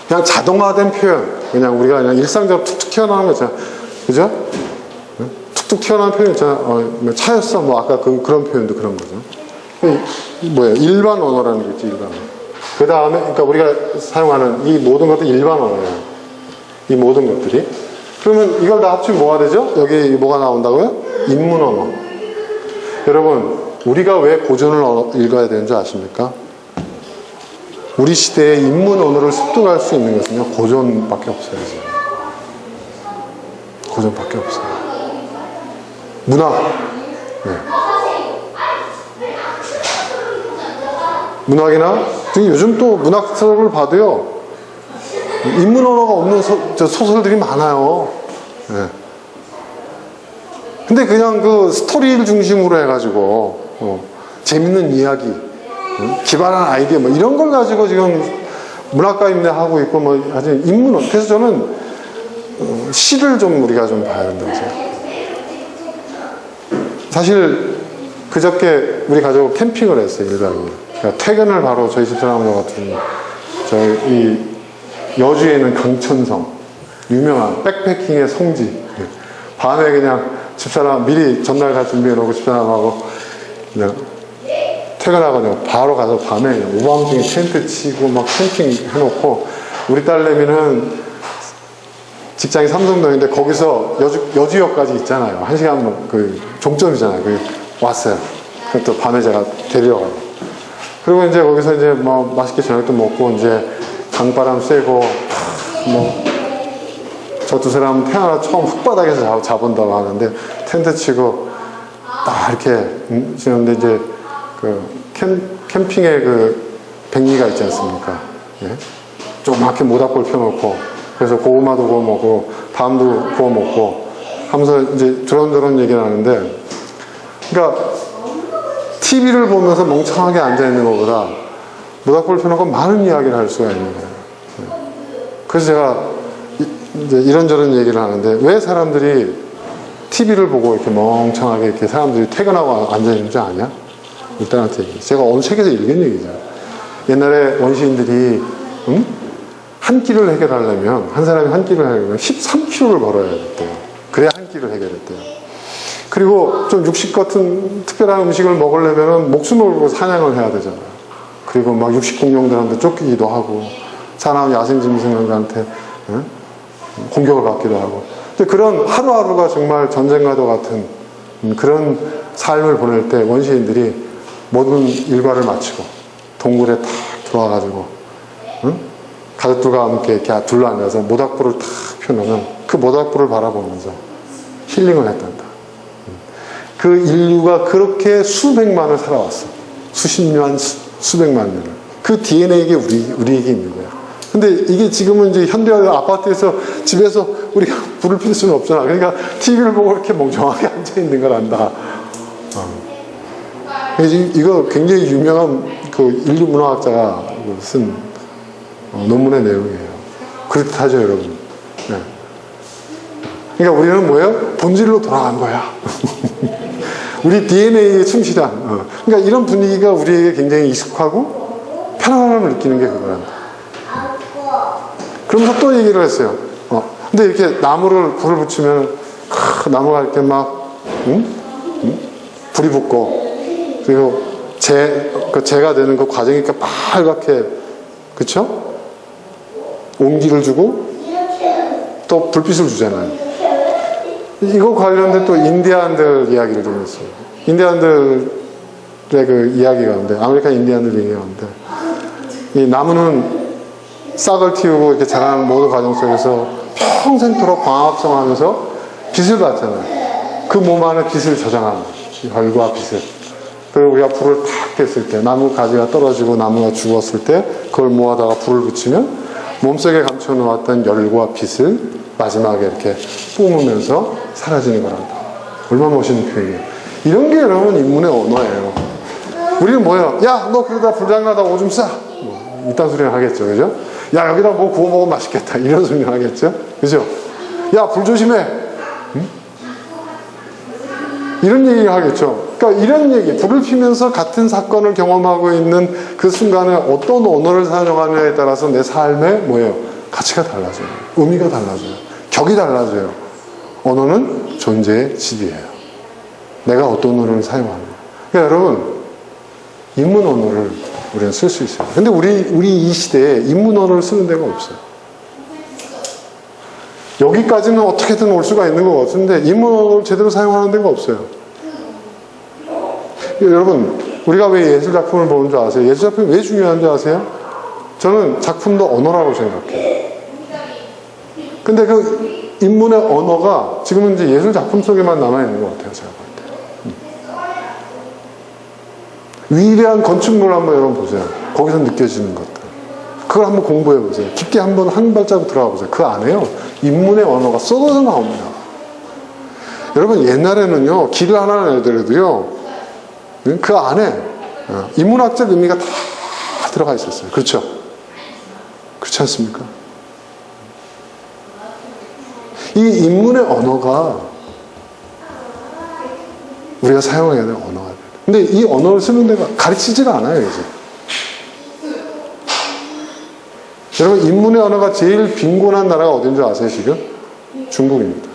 그냥 자동화된 표현. 그냥 우리가 그냥 일상적으로 툭툭 튀어나오는 거 있잖아요. 그죠? 툭툭 튀어나오는 표현 있잖아요. 차였어. 아까 그런 표현도 그런 거죠. 뭐예요? 일반 언어라는 거지, 일반 언어. 그 다음에, 그러니까 우리가 사용하는 이 모든 것도 일반 언어예요. 이 모든 것들이. 그러면 이걸 다 합치면 뭐가 되죠? 여기 뭐가 나온다고요? 인문 언어. 여러분, 우리가 왜 고전을 읽어야 되는 줄 아십니까? 우리 시대의 인문 언어를 습득할 수 있는 것은요, 고전밖에 없어요. 고전밖에 없어요. 문학. 네. 문학이나, 요즘 또 문학 서적을 봐도요, 인문 언어가 없는 소설들이 많아요. 네. 근데 그냥 그 스토리를 중심으로 해가지고, 재밌는 이야기, 기발한 아이디어, 이런 걸 가지고 지금 문학과 임내하고 있고, 아주 인문 언어. 그래서 저는, 시를 좀 우리가 좀 봐야 된다고 생각해요. 사실, 그저께 우리 가족 캠핑을 했어요, 1박 2일. 그러니까 퇴근을 바로 저희 집사람과 같은, 이 여주에 있는 강천성, 유명한 백패킹의 성지. 밤에 그냥 집사람 미리 전날 다 준비해 놓고 집사람하고 그냥 퇴근하고 바로 가서 밤에 오밤중에 텐트 치고 막 캠핑 해놓고, 우리 딸내미는 직장이 삼성동인데 거기서 여주역까지 있잖아요. 1시간 그 종점이잖아요. 거기 왔어요. 그것도 밤에 제가 데리러 가고. 그리고 이제 거기서 이제 맛있게 저녁도 먹고, 이제 강바람 쐬고, 저 두 사람은 태어나 처음 흙바닥에서 자본다고 하는데, 텐트 치고, 딱 이렇게, 지는데 이제, 캠핑의 백리가 있지 않습니까? 예? 조그맣게 모닥불 펴놓고, 그래서 고구마도 구워 먹고, 밤도 구워 먹고, 하면서 이제 저런저런 얘기를 하는데, 그러니까, TV를 보면서 멍청하게 앉아있는 것보다, 모닥불 펴놓고 많은 이야기를 할 수가 있는 거예요. 그래서 제가, 이제 이런저런 얘기를 하는데, 왜 사람들이 TV를 보고 이렇게 멍청하게 이렇게 사람들이 퇴근하고 앉아있는 줄 아냐? 일단한테 얘기. 제가 어느 책에서 읽은 얘기죠. 옛날에 원시인들이, 한 끼를 해결하려면, 한 사람이 한 끼를 해결하려면 13km를 걸어야 됐대요. 그래야 한 끼를 해결했대요. 그리고 좀 육식 같은 특별한 음식을 먹으려면 목숨을 걸고 사냥을 해야 되잖아요. 그리고 막 육식 공룡들한테 쫓기기도 하고, 사나운 야생짐승들한테, 공격을 받기도 하고. 근데 그런 하루하루가 정말 전쟁과도 같은 그런 삶을 보낼 때 원시인들이 모든 일과를 마치고 동굴에 탁 들어와가지고, 가족들과 함께 이렇게 둘러앉아서 모닥불을 탁 펴놓으면 그 모닥불을 바라보면서 힐링을 했단다. 그 인류가 그렇게 수백만을 살아왔어. 수십 년, 수백만 년을. 그 DNA가 우리에게 있는 거야. 근데 이게 지금은 이제 현대화 아파트에서 집에서 우리가 불을 필 수는 없잖아. 그러니까 TV를 보고 이렇게 멍청하게 앉아있는 걸 안다. 이거 굉장히 유명한 그 인류 문화학자가 쓴 논문의 내용이에요. 그렇듯하죠, 여러분. 네. 그러니까 우리는 뭐예요? 본질로 돌아간 거야. 우리 DNA에 충실한. 그러니까 이런 분위기가 우리에게 굉장히 익숙하고 편안함을 느끼는 게 그거란다. 그러면서 또 얘기를 했어요. 근데 이렇게 나무를 불을 붙이면 나무가 이렇게 막 불이 붙고 그리고 재가 되는 그 과정이 이렇게 빨갛게 그쵸? 온기를 주고 또 불빛을 주잖아요. 이거 관련된 또 인디안들 이야기를 좀 했어요. 인디안들의 그 이야기 가운데 아메리칸 인디안들 얘기 가운데 이 나무는 싹을 틔우고 이렇게 자라는 모든 과정 속에서 평생토록 광합성하면서 빛을 받잖아요. 그 몸 안에 빛을 저장하는 열과 빛을. 그리고 우리가 불을 탁 깼을 때 나무 가지가 떨어지고 나무가 죽었을 때 그걸 모아다가 불을 붙이면 몸속에 감춰놓았던 열과 빛을 마지막에 이렇게 뿜으면서 사라지는 거란다. 얼마나 멋있는 표현이에요. 이런 게 여러분 인문의 언어예요. 우리는 뭐예요? 야, 너 그러다 불장나다 오줌 싸. 이딴 소리는 하겠죠, 그죠? 야, 여기다 뭐 구워 먹으면 맛있겠다. 이런 소리는 하겠죠, 그죠? 야, 불 조심해. 응? 이런 얘기를 하겠죠. 그러니까 이런 얘기, 불을 피면서 같은 사건을 경험하고 있는 그 순간에 어떤 언어를 사용하느냐에 따라서 내 삶의 뭐예요? 가치가 달라져요. 의미가 달라져요. 격이 달라져요. 언어는 존재의 질이에요. 내가 어떤 언어를 사용하느냐. 그러니까 여러분, 인문 언어를 우리는 쓸 수 있어요. 근데 우리 이 시대에 인문 언어를 쓰는 데가 없어요. 여기까지는 어떻게든 올 수가 있는 것 같은데 인문 언어를 제대로 사용하는 데가 없어요. 여러분, 우리가 왜 예술 작품을 보는 줄 아세요? 예술 작품이 왜 중요한 줄 아세요? 저는 작품도 언어라고 생각해요. 근데 그 인문의 언어가 지금은 이제 예술 작품 속에만 남아있는 것 같아요, 제가 볼 때. 위대한 건축물을 한번 여러분 보세요. 거기서 느껴지는 것들. 그걸 한번 공부해 보세요. 깊게 한번 한 발자국 들어가 보세요. 그 안에요, 인문의 언어가 쏟아져 나옵니다. 여러분, 옛날에는요, 길을 하나 내더라도요, 그 안에 인문학적 의미가 다 들어가 있었어요. 그렇죠? 그렇지 않습니까? 이 인문의 언어가 우리가 사용해야 될 언어가 돼요. 근데 이 언어를 쓰는 데가 가르치지가 않아요, 이제. 여러분, 인문의 언어가 제일 빈곤한 나라가 어딘 줄 아세요, 지금? 중국입니다.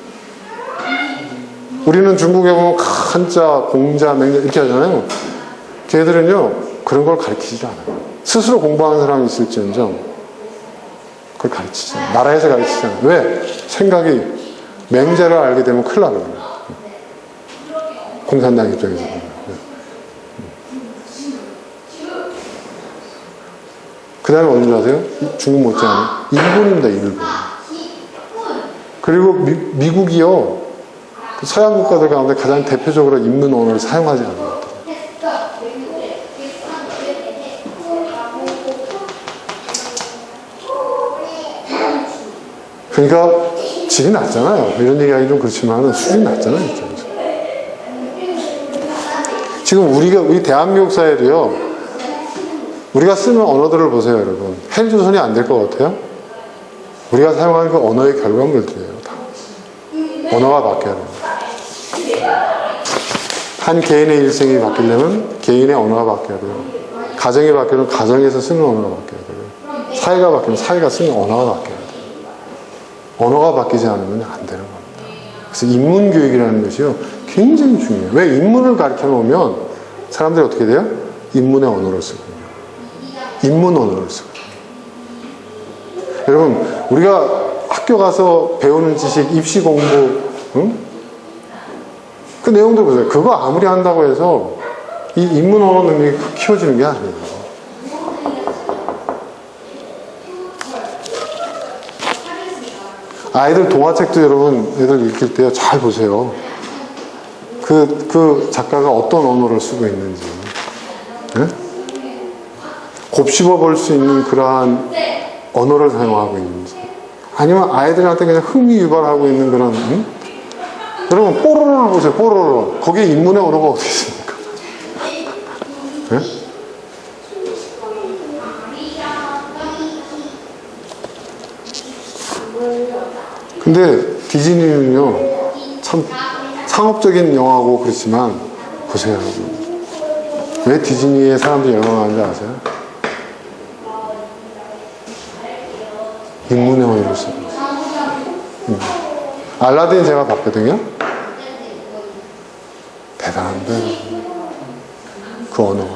우리는 중국에 보면 한자, 공자, 맹자 이렇게 하잖아요. 걔들은요, 그런 걸 가르치지 않아요. 스스로 공부하는 사람이 있을지언정 그걸 가르치지 않아요. 나라에서 가르치지 않아요. 왜? 생각이 맹자를 알게 되면 큰일 나거든요. 공산당 입장에서 보면. 그 다음에 어딘지 아세요? 중국 못지않아요. 일본입니다, 일본. 그리고 미국이요, 서양 국가들 가운데 가장 대표적으로 인문 언어를 사용하지 않는 것 같아요. 그러니까 질이 낮잖아요. 이런 얘기하기 좀 그렇지만 수준이 낮잖아요, 이쪽에서. 지금 우리 대한민국 사회도요, 우리가 쓰는 언어들을 보세요, 여러분. 헬조선이 안 될 것 같아요? 우리가 사용하는 그 언어의 결과물들이에요, 다. 언어가 바뀌어야 돼요. 한 개인의 일생이 바뀌려면 개인의 언어가 바뀌어야 돼요. 가정이 바뀌면 가정에서 쓰는 언어가 바뀌어야 돼요. 사회가 바뀌면 사회가 쓰는 언어가 바뀌어야 돼요. 언어가 바뀌지 않으면 안 되는 겁니다. 그래서 인문교육이라는 것이요, 굉장히 중요해요. 왜? 인문을 가르쳐 놓으면 사람들이 어떻게 돼요? 인문의 언어를 쓰거든요. 인문 언어를 쓰거든요. 여러분, 우리가 학교 가서 배우는 지식, 입시 공부, 응? 그 내용들 보세요. 그거 아무리 한다고 해서 이 인문 언어 능력이 키워지는 게 아니에요. 아이들 동화책도 여러분, 애들 읽힐 때 잘 보세요. 그 작가가 어떤 언어를 쓰고 있는지. 네? 곱씹어 볼 수 있는 그러한 언어를 사용하고 있는지, 아니면 아이들한테 그냥 흥미 유발하고 있는 그런, 여러분, 뽀로로를 보세요, 뽀로로. 거기에 인문의 언어가 어디 있습니까? 네? 근데 디즈니는요, 참 상업적인 영화고 그렇지만, 보세요, 여러분. 왜 디즈니에 사람들이 열광하는지 아세요? 인문의 언어를 써요. 알라딘 제가 봤거든요. 대단한데, 그 언어가.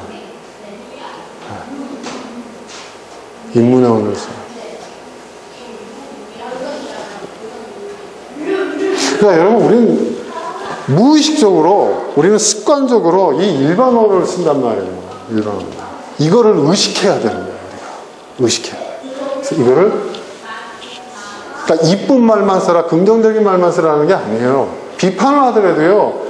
인문의 언어를 써요. 그러니까 여러분, 우리는 무의식적으로, 우리는 습관적으로 이 일반어를 쓴단 말이에요. 일반어. 이거를 의식해야 되는 거예요, 우리가. 의식해야 돼요. 그래서 이거를, 그러니까 이쁜 말만 써라, 긍정적인 말만 쓰라는 게 아니에요. 비판을 하더라도요,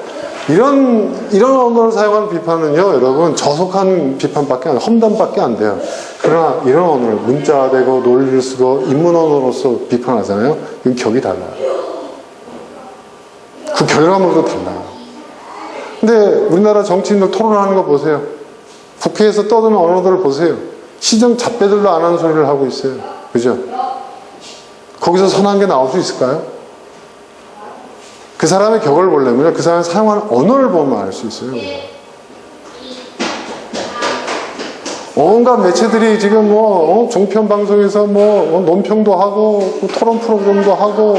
이런 언어를 사용하는 비판은요, 여러분, 저속한 비판밖에 안 돼요. 험담밖에 안 돼요. 그러나 이런 언어를 문자되고 논리를 쓰고 인문 언어로서 비판하잖아요. 이건 격이 달라요. 그 결과물도 달라요. 근데 우리나라 정치인들 토론하는 거 보세요. 국회에서 떠드는 언어들을 보세요. 시정 잡배들도 안 하는 소리를 하고 있어요. 그죠? 거기서 선한 게 나올 수 있을까요? 그 사람의 격을 보려면 그 사람이 사용하는 언어를 보면 알 수 있어요. 온갖 매체들이 지금 종편 방송에서 논평도 하고 토론 프로그램도 하고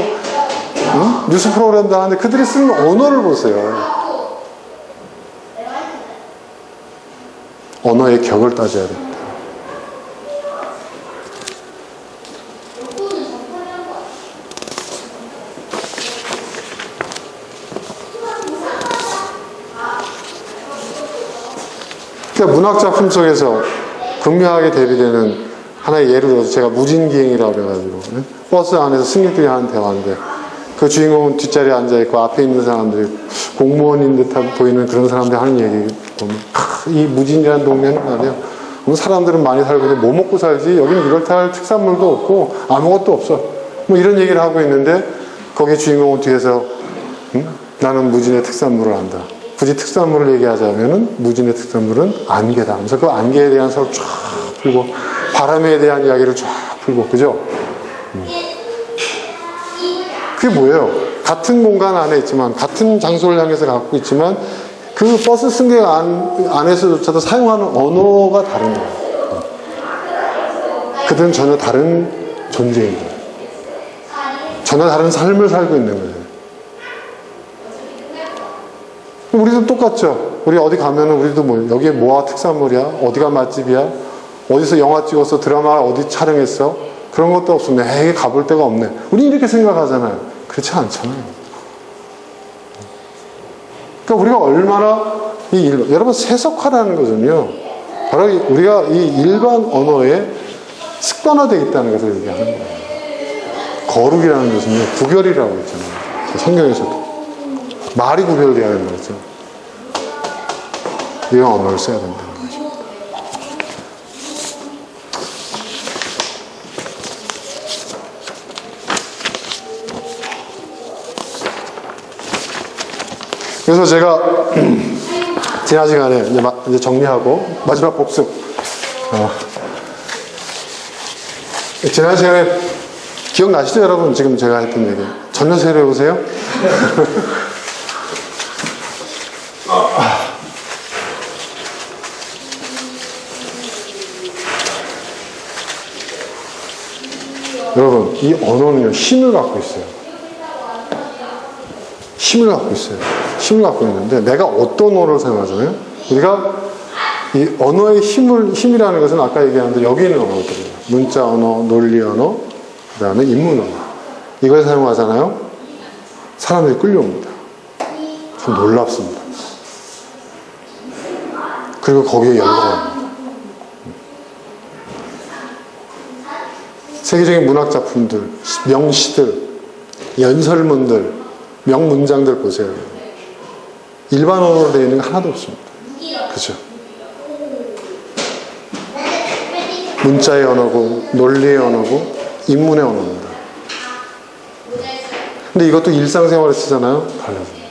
뉴스 프로그램도 하는데 그들이 쓰는 언어를 보세요. 언어의 격을 따져야 됩니다. 그러니까 문학작품 속에서 극명하게 대비되는 하나의 예를 들어서 제가 무진기행이라고 그래가지고 버스 안에서 승객들이 하는 대화인데 그 주인공은 뒷자리에 앉아있고 앞에 있는 사람들이 공무원인 듯한 보이는 그런 사람들이 하는 얘기 보면 이 무진이라는 동네는 말이에요. 사람들은 많이 살고 있는데 뭐 먹고 살지? 여기는 이걸 탈 특산물도 없고 아무것도 없어. 뭐 이런 얘기를 하고 있는데 거기 주인공은 뒤에서 나는 무진의 특산물을 안다. 굳이 특산물을 얘기하자면은 무진의 특산물은 안개다. 그래서 그 안개에 대한 서로 쫙 풀고 바람에 대한 이야기를 쫙 풀고 그죠? 그게 뭐예요? 같은 공간 안에 있지만 같은 장소를 향해서 갖고 있지만 그 버스 승객 안에서조차도 사용하는 언어가 다른 거예요. 그들은 전혀 다른 존재인 거예요. 전혀 다른 삶을 살고 있는 거예요. 우리도 똑같죠. 우리 어디 가면은 우리도 뭐 여기에 뭐가 특산물이야? 어디가 맛집이야? 어디서 영화 찍었어? 드라마 어디 촬영했어? 그런 것도 없었네. 에이, 가볼 데가 없네. 우리 이렇게 생각하잖아요. 그렇지 않잖아요. 그러니까 우리가 얼마나 여러분 세속화라는 것은요. 바로 우리가 이 일반 언어에 습관화되어 있다는 것을 얘기하는 거예요. 거룩이라는 것은요. 구별이라고 했잖아요. 성경에서도. 말이 구별되어야 된다고 했죠. 이런 언어를 써야 된다는 것입니다. 그래서 제가 지난 시간에 이제 정리하고 마지막 복습. 지난 시간에 기억나시죠, 여러분? 지금 제가 했던 얘기. 전혀 새로우세요? 여러분, 이 언어는요, 힘을 갖고 있어요. 힘을 갖고 있어요. 힘을 갖고 있는데, 내가 어떤 언어를 사용하잖아요? 우리가 이 언어의 힘이라는 것은 아까 얘기한 대로 여기 있는 언어들이에요. 문자 언어, 논리 언어, 그 다음에 인문 언어. 이걸 사용하잖아요? 사람들이 끌려옵니다. 좀 놀랍습니다. 그리고 거기에 열광합니다. 세계적인 문학작품들, 명시들, 연설문들, 명문장들 보세요. 일반 언어로 되어 있는 게 하나도 없습니다. 그죠? 문자의 언어고 논리의 언어고 인문의 언어입니다. 근데 이것도 일상생활에 쓰잖아요. 달라집니다.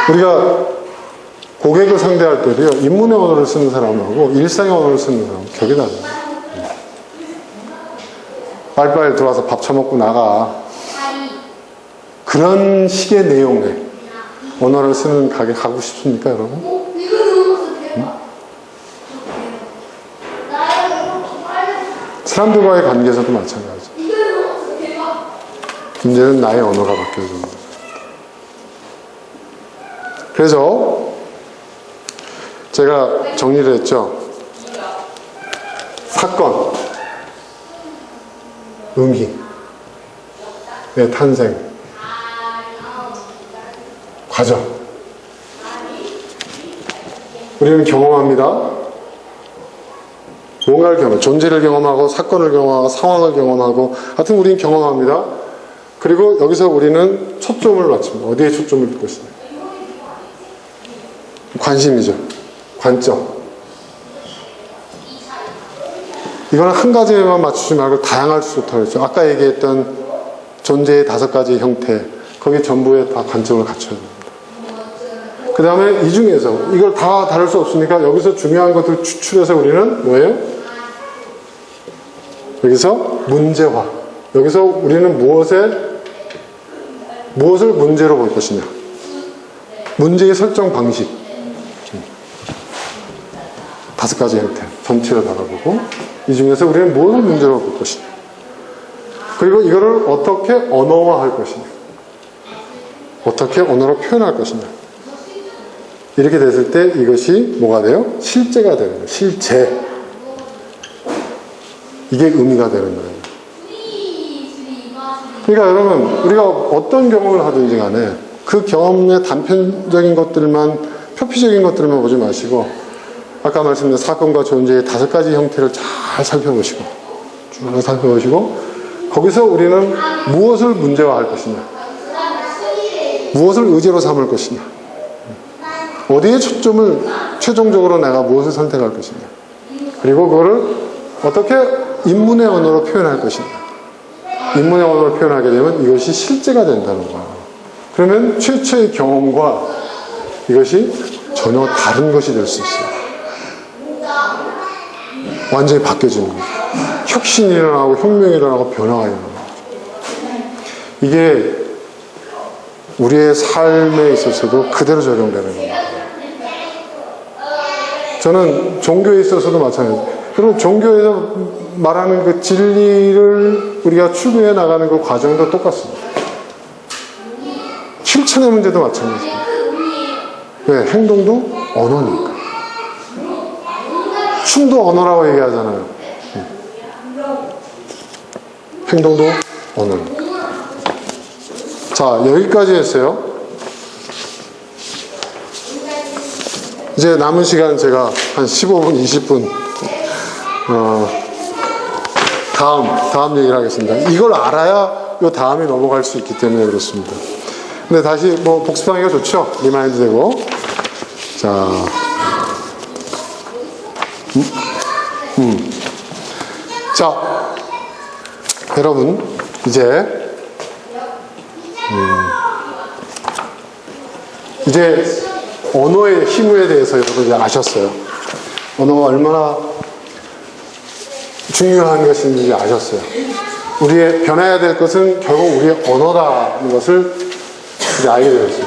우리가 고객을 상대할 때도요, 인문의 언어를 쓰는 사람하고 일상의 언어를 쓰는 사람은 격이 다릅니다. 빨리빨리 들어와서 밥 처먹고 나가. 그런 식의 내용의 언어를 쓰는 가게 가고 싶습니까, 여러분? 사람들과의 관계에서도 마찬가지죠. 이제는 나의 언어가 바뀌어집니다. 그래서 제가 정리를 했죠. 사건, 의미, 내 탄생, 과정. 우리는 경험합니다. 뭔가를 경험, 존재를 경험하고 사건을 경험하고 상황을 경험하고 하여튼 우리는 경험합니다. 그리고 여기서 우리는 초점을 맞춥니다. 어디에 초점을 둘 것이냐. 관심이죠. 관점. 이거는 한 가지에만 맞추지 말고 다양할 수 좋다고 했죠. 아까 얘기했던 존재의 5가지 형태, 거기에 전부에 다 관점을 갖춰야 됩니다. 그 다음에 이 중에서 이걸 다 다룰 수 없으니까 여기서 중요한 것들을 추출해서 우리는 뭐예요? 여기서 문제화. 여기서 우리는 무엇을 문제로 볼 것이냐. 문제의 설정 방식. 5가지 형태. 전체를 바라보고 이 중에서 우리는 무엇을 문제로 볼 것이냐. 그리고 이거를 어떻게 언어화할 것이냐. 어떻게 언어로 표현할 것이냐. 이렇게 됐을 때 이것이 뭐가 돼요? 실제가 되는 거예요. 실제. 이게 의미가 되는 거예요. 그러니까 여러분, 우리가 어떤 경험을 하든지 간에 그 경험의 단편적인 것들만, 표피적인 것들만 보지 마시고 아까 말씀드린 사건과 존재의 5가지 형태를 잘 살펴보시고 쭉 살펴보시고 거기서 우리는 무엇을 문제화할 것이냐, 무엇을 의제로 삼을 것이냐, 어디에 초점을 최종적으로 내가 무엇을 선택할 것이냐, 그리고 그거를 어떻게 인문의 언어로 표현할 것이냐. 인문의 언어로 표현하게 되면 이것이 실제가 된다는 거예요. 그러면 최초의 경험과 이것이 전혀 다른 것이 될 수 있어요. 완전히 바뀌어지는 거예요. 혁신이 일어나고 혁명이 일어나고 변화가 일어나고. 이게 우리의 삶에 있어서도 그대로 적용되는 겁니다. 저는 종교에 있어서도 마찬가지예요. 그럼 종교에서 말하는 그 진리를 우리가 추구해 나가는 그 과정도 똑같습니다. 실천의 문제도 마찬가지입니다. 왜? 행동도 언어니까. 춤도 언어라고 얘기하잖아요. 행동도 언어니까. 자, 여기까지 했어요. 이제 남은 시간 제가 한 15분, 20분 다음 얘기를 하겠습니다. 이걸 알아야 요 다음에 넘어갈 수 있기 때문에 그렇습니다. 근데 다시 뭐 복습하기가 좋죠? 리마인드 되고. 자, 자, 여러분 이제 언어의 힘에 대해서 여러분 이제 아셨어요. 언어가 얼마나 중요한 것인지 아셨어요. 우리의 변해야 될 것은 결국 우리의 언어라는 것을 이제 알게 되었어요.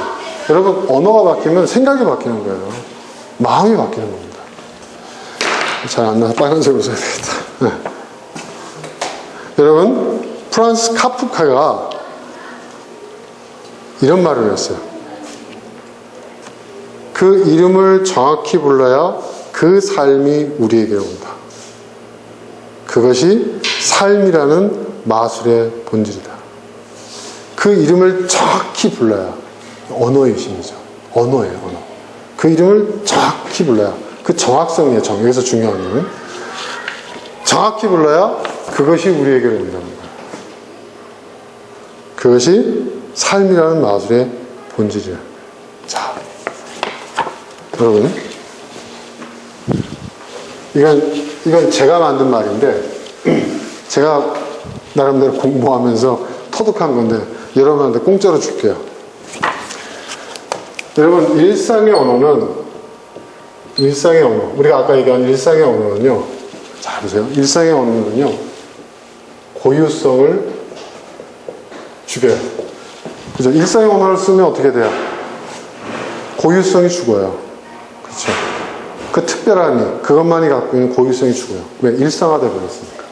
여러분, 언어가 바뀌면 생각이 바뀌는 거예요. 마음이 바뀌는 겁니다. 잘 안 나서 빨간색으로 써야 되겠다. 네. 여러분, 프란스 카프카가 이런 말을 했어요. 그 이름을 정확히 불러야 그 삶이 우리에게 온다. 그것이 삶이라는 마술의 본질이다. 그 이름을 정확히 불러야, 언어의 힘이죠. 언어예요, 언어. 그 이름을 정확히 불러야, 그 정확성이에요, 여기서 중요한 건. 정확히 불러야 그것이 우리에게로 온다는 거예요. 그것이 삶이라는 마술의 본질이에요. 여러분, 이건 제가 만든 말인데, 제가 나름대로 공부하면서 터득한 건데, 여러분한테 공짜로 줄게요. 여러분, 일상의 언어는, 우리가 아까 얘기한 일상의 언어는요, 잘 보세요. 일상의 언어는요, 고유성을 죽여요. 그죠? 일상의 언어를 쓰면 어떻게 돼요? 고유성이 죽어요. 그렇죠? 그 특별함이, 그것만이 갖고 있는 고유성이 죽어요. 왜? 일상화되어 버렸으니까.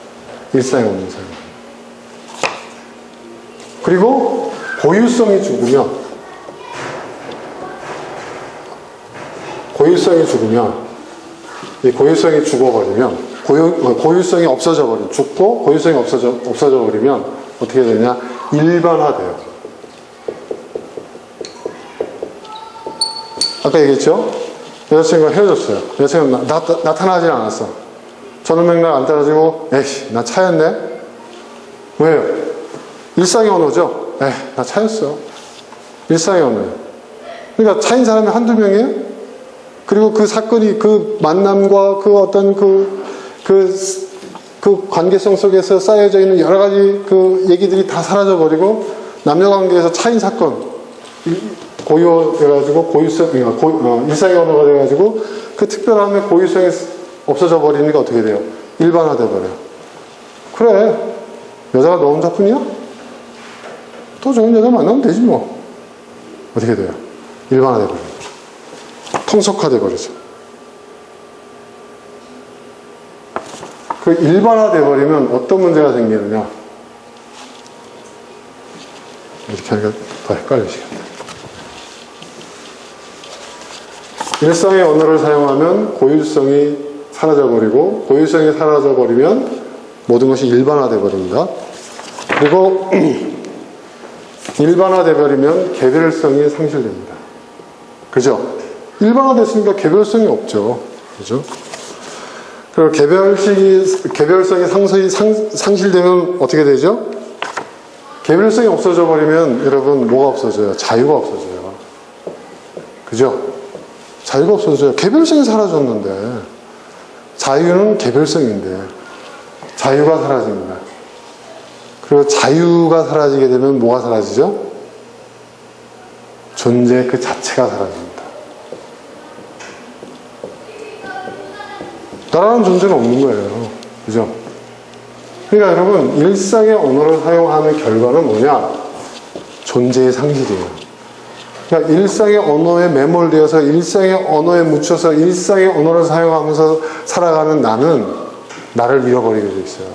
일상의 언어를 사용. 그리고 고유성이 죽으면, 이 고유성이 죽어버리면, 고유성이 없어져 버리면, 죽고 고유성이 없어져 버리면 어떻게 되냐? 일반화돼요. 아까 얘기했죠? 여자친구가 헤어졌어요. 여자친구가 나타나질 않았어. 전원 맥락 안 떨어지고, 에이씨, 나 차였네? 왜요? 일상의 언어죠? 에이, 나 차였어. 일상의 언어예요. 그러니까 차인 사람이 한두 명이에요? 그리고 그 사건이 그 만남과 그 어떤 그 관계성 속에서 쌓여져 있는 여러 가지 그 얘기들이 다 사라져버리고 남녀 관계에서 차인 사건, 고유해가지고 일상의 언어가 돼가지고 그 특별함의 고유성이 없어져 버리니까 어떻게 돼요? 일반화돼 버려요. 그래, 여자가 너 혼자뿐이야? 더 좋은 여자 만나면 되지 뭐. 어떻게 돼요? 일반화돼 버려요. 통속화돼 버리죠. 그 일반화돼 버리면 어떤 문제가 생기느냐? 이렇게 하니까 더 헷갈리시겠네. 일상의 언어를 사용하면 고유성이 사라져버리고, 고유성이 사라져버리면 모든 것이 일반화돼 버립니다. 그리고 일반화돼 버리면 개별성이 상실됩니다. 그죠? 일반화됐으니까 개별성이 없죠. 그죠? 그리고 개별성이 상실되면 어떻게 되죠? 개별성이 없어져 버리면 여러분 뭐가 없어져요? 자유가 없어져요. 그죠? 자유가 없어져요. 개별성이 사라졌는데, 자유는 개별성인데 자유가 사라집니다. 그리고 자유가 사라지게 되면 뭐가 사라지죠? 존재 그 자체가 사라집니다. 나라는 존재는 없는 거예요. 그죠? 그러니까 여러분, 일상의 언어를 사용하는 결과는 뭐냐? 존재의 상실이에요. 그러니까 일상의 언어에 매몰되어서 일상의 언어에 묻혀서 일상의 언어를 사용하면서 살아가는 나는 나를 잃어버리게 돼 있어요.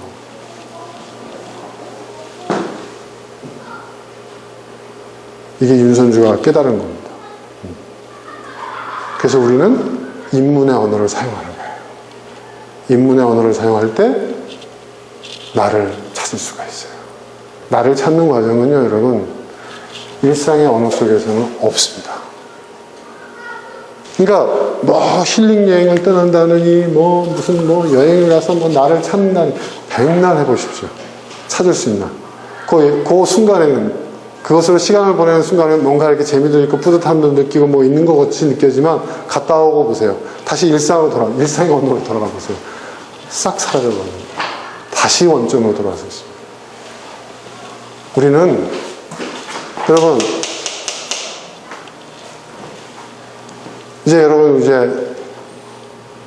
이게 윤선주가 깨달은 겁니다. 그래서 우리는 인문의 언어를 사용하는 거예요. 인문의 언어를 사용할 때 나를 찾을 수가 있어요. 나를 찾는 과정은요, 여러분, 일상의 언어 속에서는 없습니다. 그러니까 뭐 힐링 여행을 떠난다느니 무슨 여행을 가서 나를 찾는다니 백날 해보십시오. 찾을 수 있나? 그 순간에는, 그것으로 시간을 보내는 순간에는 뭔가 이렇게 재미도 있고 뿌듯함도 느끼고 있는 것 같이 느껴지만 갔다 오고 보세요. 다시 일상의 언어로 돌아가 보세요. 싹 사라져버립니다. 다시 원점으로 돌아서 있습니다. 우리는 여러분, 이제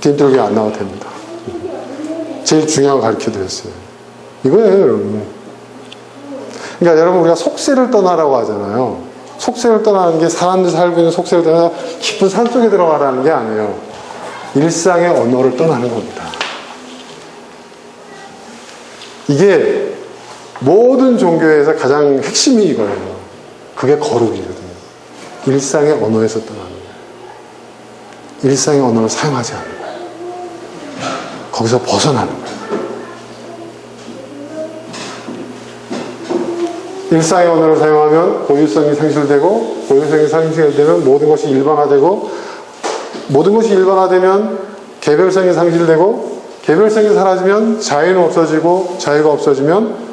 뒷돌기 안 나와도 됩니다. 제일 중요한 거 가르쳐 드렸어요. 이거예요, 여러분. 그러니까 여러분, 우리가 속세를 떠나라고 하잖아요. 속세를 떠나는 게 사람들이 살고 있는 속세를 떠나 깊은 산 속에 들어가라는 게 아니에요. 일상의 언어를 떠나는 겁니다. 이게 모든 종교에서 가장 핵심이 이거예요. 그게 거룩이거든요. 일상의 언어에서 떠나는 거예요. 일상의 언어를 사용하지 않는 거예요. 거기서 벗어나는 거예요. 일상의 언어를 사용하면 고유성이 상실되고, 고유성이 상실되면 모든 것이 일반화되고, 모든 것이 일반화되면 개별성이 상실되고, 개별성이 사라지면 자유는 없어지고, 자유가 없어지면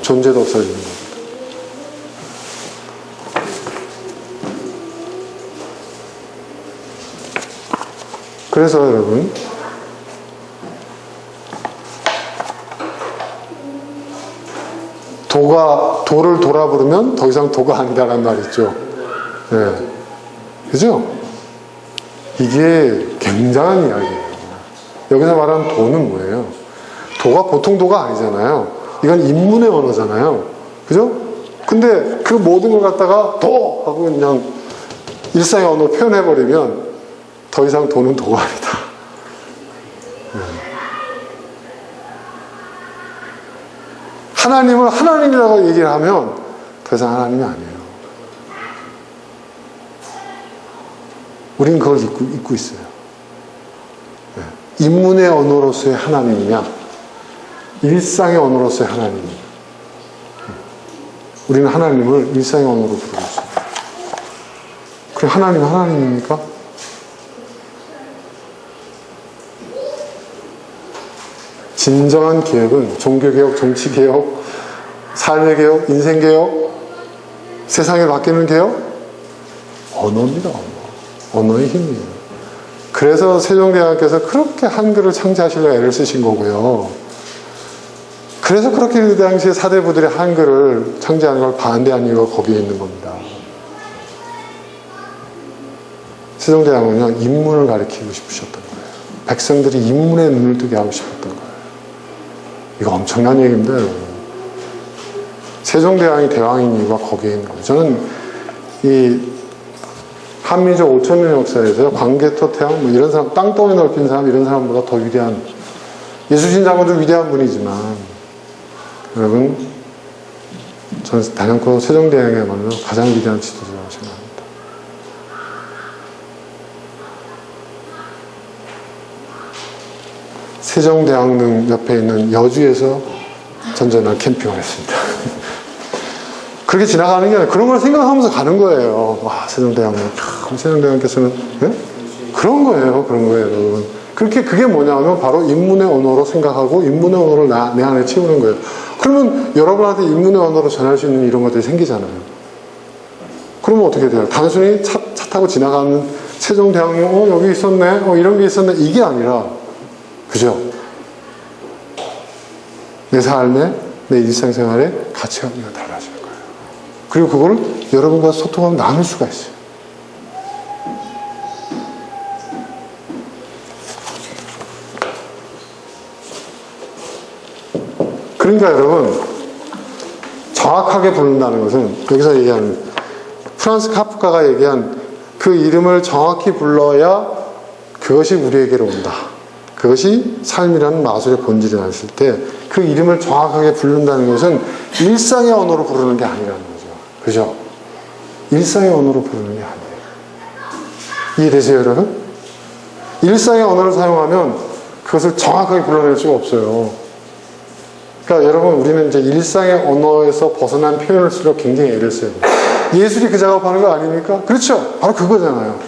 존재도 없어지는 겁니다. 그래서 여러분, 도를 돌아 부르면 더 이상 도가 아니다라는 말 있죠. 네. 그죠? 이게 굉장한 이야기예요. 여기서 말하는 도는 뭐예요? 도가 보통 도가 아니잖아요. 이건 인문의 언어잖아요. 그죠? 근데 그 모든 걸 갖다가 도! 하고 그냥 일상의 언어로 표현해버리면 더 이상 도는 도가 아니다. 네. 하나님을 하나님이라고 얘기를 하면 더 이상 하나님이 아니에요. 우린 그걸 잊고 있어요. 네. 인문의 언어로서의 하나님이냐, 일상의 언어로서의 하나님이냐. 우리는 하나님을 일상의 언어로 부르고 있어요. 그럼 하나님은 하나님입니까? 진정한 개혁은 종교개혁, 정치개혁, 삶의개혁, 인생개혁, 세상을 바뀌는 개혁? 언어입니다. 언어의 힘이에요. 그래서 세종대왕께서 그렇게 한글을 창제하시려고 애를 쓰신 거고요. 그래서 그렇게 그 당시에 사대부들이 한글을 창제하는 걸 반대한 이유가 거기에 있는 겁니다. 세종대왕은요, 인문을 가리키고 싶으셨던 거예요. 백성들이 인문에 눈을 뜨게 하고 싶었던 거예요. 이거 엄청난 얘기입니다, 여러분. 세종대왕이 대왕인 이유가 거기에 있는 거예요. 저는 이 한민족 5천년 역사에서 광개토, 태왕, 뭐 이런 사람, 땅덩이 넓힌 사람, 이런 사람보다 더 위대한, 예수신 장군도 위대한 분이지만, 여러분, 저는 단연코 세종대왕이야말로 가장 위대한 지도자라고 생각합니다. 세종대왕릉 옆에 있는 여주에서 전전날 캠핑을 했습니다. 그렇게 지나가는 게 아니라 그런 걸 생각하면서 가는 거예요. 와, 세종대왕릉. 세종대왕께서는, 네? 그런 거예요, 여러분. 그게 뭐냐면 바로 인문의 언어로 생각하고 인문의 언어를 내 안에 채우는 거예요. 그러면 여러분한테 인문의 언어로 전할 수 있는 이런 것들이 생기잖아요. 그러면 어떻게 돼요? 단순히 차 타고 지나가는 세종대왕이 여기 있었네, 이런 게 있었네, 이게 아니라, 그죠? 내 삶에, 내 일상생활에 가치관이 달라질 거예요. 그리고 그걸 여러분과 소통하면 나눌 수가 있어요. 그러니까 여러분, 정확하게 부른다는 것은 여기서 얘기하는 프란스 카프카가 얘기한 그 이름을 정확히 불러야 그것이 우리에게로 온다. 그것이 삶이라는 마술의 본질이 나있을 때 그 이름을 정확하게 부른다는 것은 일상의 언어로 부르는 게 아니라는 거죠. 그죠? 일상의 언어로 부르는 게 아니에요. 이해되세요, 여러분? 일상의 언어를 사용하면 그것을 정확하게 불러낼 수가 없어요. 그러니까 여러분, 우리는 이제 일상의 언어에서 벗어난 표현을 쓰려고 굉장히 애를 써요. 예술이 그 작업하는 거 아닙니까? 그렇죠? 바로 그거잖아요.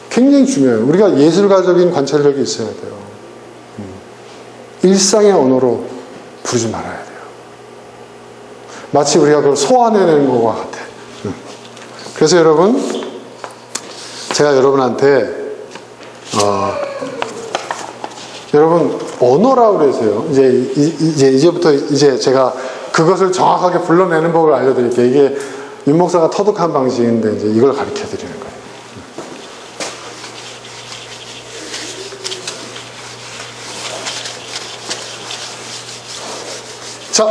굉장히 중요해요. 우리가 예술가적인 관찰력이 있어야 돼요. 일상의 언어로 부르지 말아야 돼요. 마치 우리가 그걸 소화해내는 것과 같아. 그래서 여러분, 제가 여러분한테 여러분 언어라고 그러세요. 이제부터 제가 그것을 정확하게 불러내는 법을 알려드릴게요. 이게 윤 목사가 터득한 방식인데 이제 이걸 가르쳐 드리는 거예요. 자,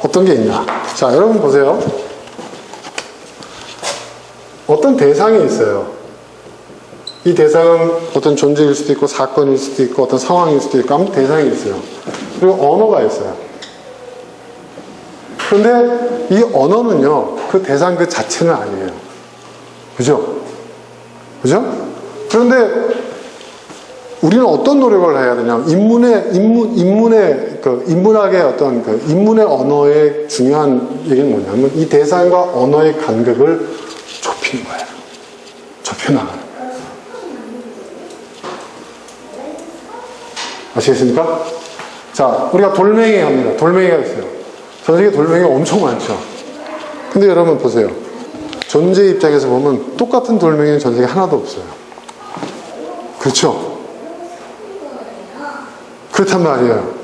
어떤 게 있냐? 자, 여러분 보세요. 어떤 대상이 있어요. 이 대상은 어떤 존재일 수도 있고 사건일 수도 있고 어떤 상황일 수도 있고 아무튼 대상이 있어요. 그리고 언어가 있어요. 그런데 이 언어는요, 그 대상 그 자체는 아니에요. 그죠? 그죠? 그런데 우리는 어떤 노력을 해야 되냐면 인문학의 어떤 인문의 언어의 중요한 얘기는 뭐냐면 이 대상과 언어의 간격을 좁히는 거예요. 좁혀나가는 거예요. 아시겠습니까? 자, 우리가 돌멩이 합니다. 돌멩이가 있어요. 전 세계 돌멩이가 엄청 많죠. 근데 여러분 보세요. 존재 입장에서 보면 똑같은 돌멩이는 전 세계 하나도 없어요. 그렇죠? 그렇단 말이에요.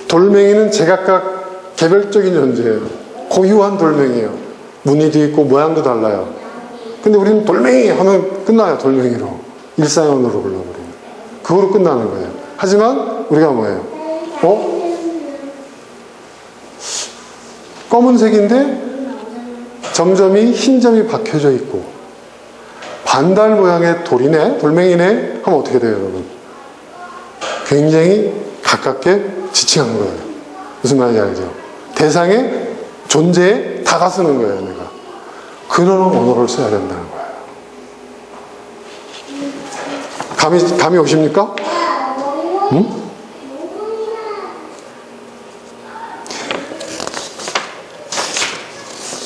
돌멩이는 제각각 개별적인 존재예요. 고유한 돌멩이에요. 무늬도 있고 모양도 달라요. 근데 우리는 돌멩이 하면 끝나요. 돌멩이로. 일상언어로 불러버려요. 그거로 끝나는 거예요. 하지만 우리가 뭐예요? 검은색인데 점점이 흰 점이 박혀져 있고 반달 모양의 돌이네, 돌멩이네 하면 어떻게 돼요, 여러분? 굉장히 가깝게 지칭한 거예요. 무슨 말인지 알죠? 대상의 존재에 다가서는 거예요, 내가. 그런 언어를 써야 된다는 거예요. 감이 오십니까? 응?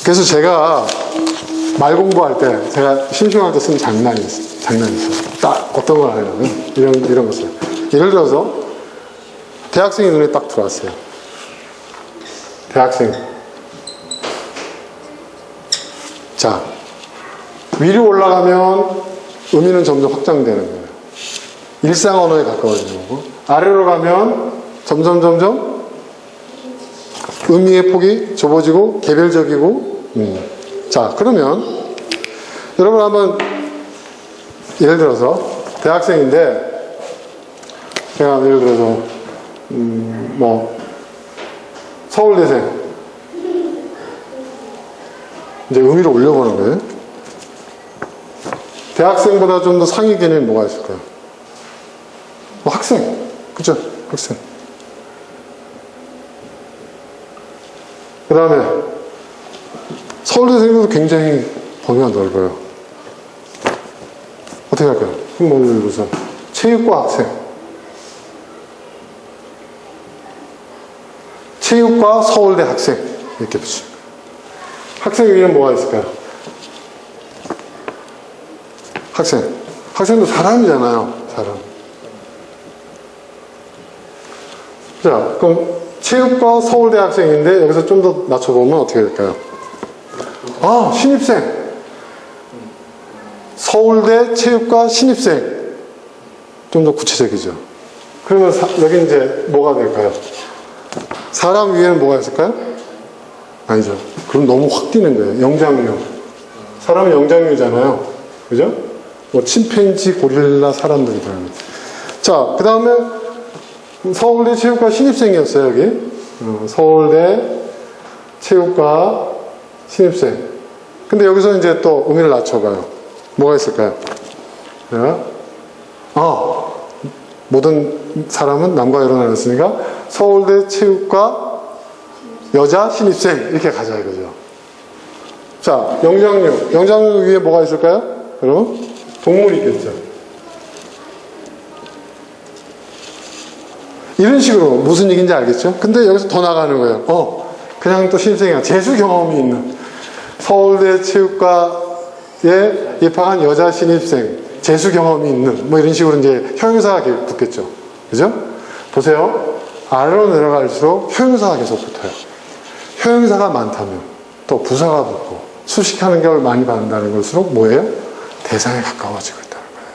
그래서 제가 말 공부할 때, 제가 심심할 때 쓰는 장난이 있어요. 딱 어떤 걸 하냐면, 이런 거 써요. 예를 들어서, 대학생이 눈에 딱 들어왔어요. 대학생. 자, 위로 올라가면 의미는 점점 확장되는 거예요. 일상 언어에 가까워지는 거고, 아래로 가면 점점 의미의 폭이 좁아지고 개별적이고, 자, 그러면 여러분 한번 예를 들어서 대학생인데 제가 예를 들어서 서울대생 이제 의미를 올려보는 거예요. 대학생보다 좀 더 상위 개념이 뭐가 있을까요? 학생, 그죠? 학생. 그 다음에 서울대생도 굉장히 범위가 넓어요. 어떻게 할까요? 예를 들어서 체육과 학생, 체육과 서울대 학생 이렇게 붙이죠. 학생 위에는 뭐가 있을까요? 학생도 사람이잖아요. 사람. 자, 그럼 체육과 서울대 학생인데 여기서 좀 더 낮춰보면 어떻게 될까요? 신입생. 서울대 체육과 신입생. 좀 더 구체적이죠. 그러면 여기 이제 뭐가 될까요? 사람 위에는 뭐가 있을까요? 아니죠. 그럼 너무 확 뛰는 거예요. 영장류. 사람은 영장류잖아요. 그죠? 침팬지, 고릴라, 사람들이 들어가는. 자, 그 다음에 서울대 체육과 신입생이었어요, 여기. 서울대 체육과 신입생. 근데 여기서 이제 또 의미를 낮춰봐요. 뭐가 있을까요? 모든 사람은 남과 여로 나눴으니까 서울대 체육과 여자 신입생 이렇게 가자 이거죠. 자, 영장류 위에 뭐가 있을까요? 그럼 동물이 있겠죠. 이런 식으로 무슨 얘기인지 알겠죠? 근데 여기서 더 나가는 거예요. 그냥 또 신입생이야. 재수 경험이 있는 서울대 체육과에 입학한 여자 신입생, 재수 경험이 있는 이런 식으로 이제 형용사가 붙겠죠. 그죠? 보세요. 아래로 내려갈수록 형용사가 계속 붙어요. 형용사가 많다면 또 부사가 붙고 수식하는 걸 많이 받는다는 것으로 뭐예요? 대상에 가까워지고 있다는 거예요.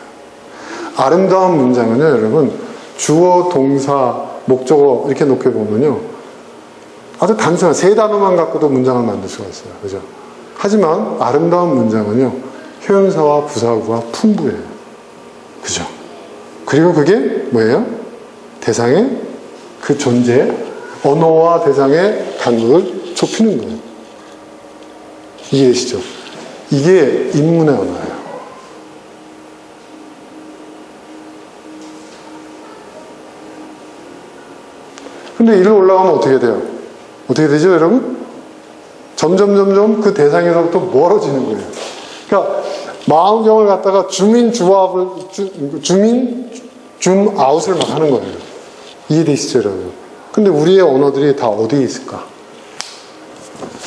아름다운 문장은요, 여러분, 주어, 동사, 목적어 이렇게 놓게 보면요, 아주 단순한 세 단어만 갖고도 문장을 만들 수가 있어요. 그죠? 하지만 아름다운 문장은요, 형용사와 부사구가 풍부해요. 그죠? 그리고 그게 뭐예요? 대상의 그 존재, 언어와 대상의 간극을 좁히는 거예요. 이해되시죠? 이게 인문의 언어예요. 근데 이리로 올라가면 어떻게 돼요? 어떻게 되죠, 여러분? 점점 그 대상에서부터 멀어지는 거예요. 그러니까 마음경을 갖다가 줌아웃을 막 하는 거예요. 이해되시죠, 여러분? 근데 우리의 언어들이 다 어디에 있을까?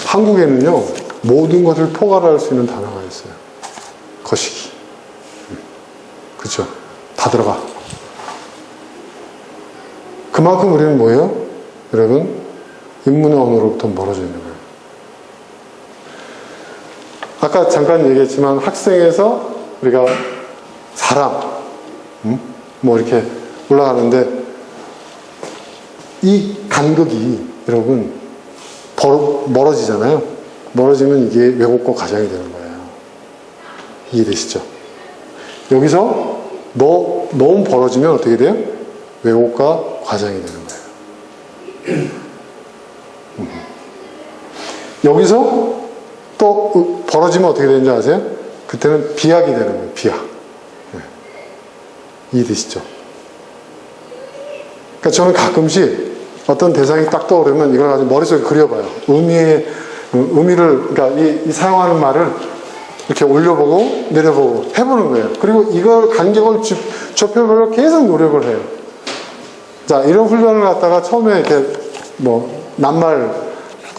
한국에는요, 모든 것을 포괄할 수 있는 단어가 있어요. 거시기. 그렇죠? 다 들어가. 그만큼 우리는 뭐예요? 여러분, 인문의 언어로부터 멀어져 있는 거예요. 아까 잠깐 얘기했지만 학생에서 우리가 사람, 뭐 이렇게 올라가는데 이 간극이 여러분 멀어지잖아요. 멀어지면 이게 왜곡과 과장이 되는 거예요. 이해되시죠? 여기서 너무 벌어지면 어떻게 돼요? 왜곡과 과장이 되는 거예요. 여기서 또 벌어지면 어떻게 되는지 아세요? 그때는 비약이 되는 거예요. 비약. 네. 이해되시죠? 그러니까 저는 가끔씩 어떤 대상이 딱 떠오르면 이걸 가지고 머릿속에 그려봐요. 의미를, 그러니까 이 사용하는 말을 이렇게 올려보고 내려보고 해보는 거예요. 그리고 이걸 간격을 좁혀보려고 계속 노력을 해요. 자, 이런 훈련을 갖다가 처음에 이렇게 낱말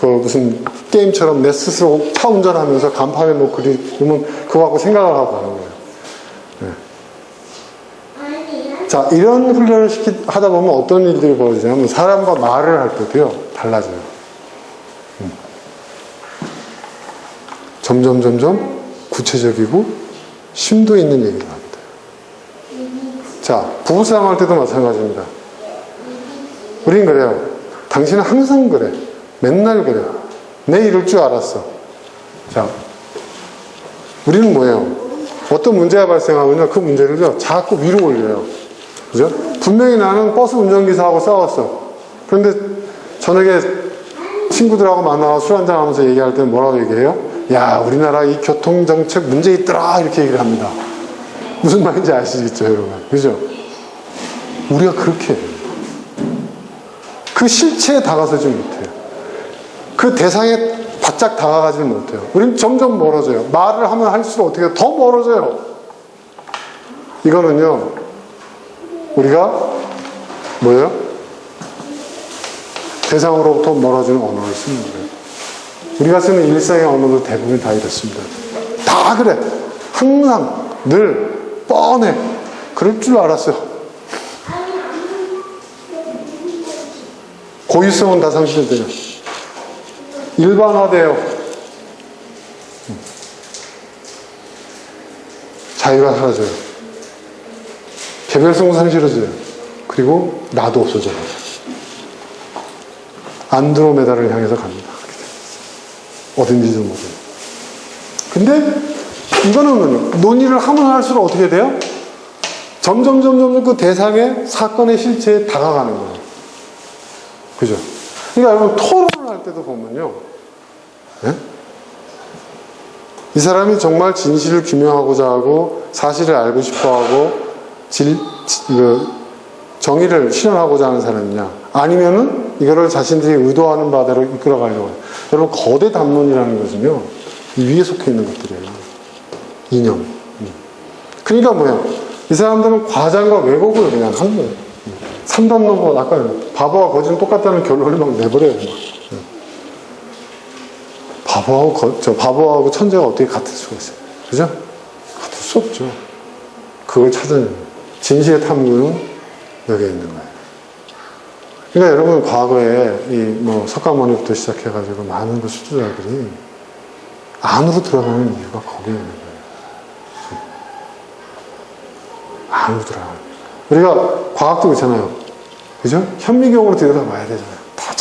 무슨 게임처럼 내 스스로 차 운전하면서 간판에 그러면 그거 갖고 생각을 하고 하는 거예요. 네. 자, 이런 훈련을 하다 보면 어떤 일들이 벌어지냐면 사람과 말을 할 때도요, 달라져요. 점점 구체적이고 심도 있는 얘기를 합니다. 자, 부부싸움 할 때도 마찬가지입니다. 우린 그래요. 당신은 항상 그래. 맨날 그래. 내 이럴 줄 알았어. 자, 우리는 뭐예요? 어떤 문제가 발생하면요, 그 문제를요, 자꾸 위로 올려요. 그죠? 분명히 나는 버스 운전기사하고 싸웠어. 그런데 저녁에 친구들하고 만나서 술 한잔 하면서 얘기할 때 뭐라고 얘기해요? 야, 우리나라 이 교통정책 문제 있더라. 이렇게 얘기를 합니다. 무슨 말인지 아시겠죠, 여러분? 그죠? 우리가 그렇게 해요. 그 실체에 다가서지 못해요. 그 대상에 바짝 다가가지 못해요. 우리는 점점 멀어져요. 말을 하면 할수록 어떻게 더 멀어져요. 이거는요, 우리가 뭐예요? 대상으로부터 멀어지는 언어를 쓰는 거예요. 우리가 쓰는 일상의 언어도 대부분 다 이렇습니다. 다 그래. 항상 늘 뻔해. 그럴 줄 알았어요. 고유성은 다 상실돼요. 일반화돼요. 자유가 사라져요. 개별성 상실해져요. 그리고 나도 없어져요. 안드로메다를 향해서 갑니다. 어딘지도 모르고. 근데 이거는 논의를 하면 할수록 어떻게 돼요? 점점 그 대상의 사건의 실체에 다가가는 거예요. 그죠? 그러니까 여러분 토론을 할 때도 보면요, 네? 이 사람이 정말 진실을 규명하고자 하고 사실을 알고 싶어하고 정의를 실현하고자 하는 사람이냐, 아니면은 이거를 자신들이 의도하는 바대로 이끌어가려고 해요. 여러분 거대 담론이라는 것은요, 이 위에 속해 있는 것들이에요. 이념. 그러니까 뭐야, 이 사람들은 과장과 왜곡을 그냥 하는 거예요. 3단 넘어, 아까 바보와 거지는 똑같다는 결론을 막 내버려요. 바보하고 천재가 어떻게 같을 수가 있어요? 그죠? 같을 수 없죠. 그걸 찾아내는 거예요. 진실의 탐구는 여기에 있는 거예요. 그러니까 여러분, 과거에 석가모니부터 시작해가지고 많은 그 수주자들이 안으로 들어가는 이유가 거기에 있는 거예요. 안으로 들어가는 거예요. 우리가 과학도 그렇잖아요. 그죠? 현미경으로 들여다봐야 되잖아요. 더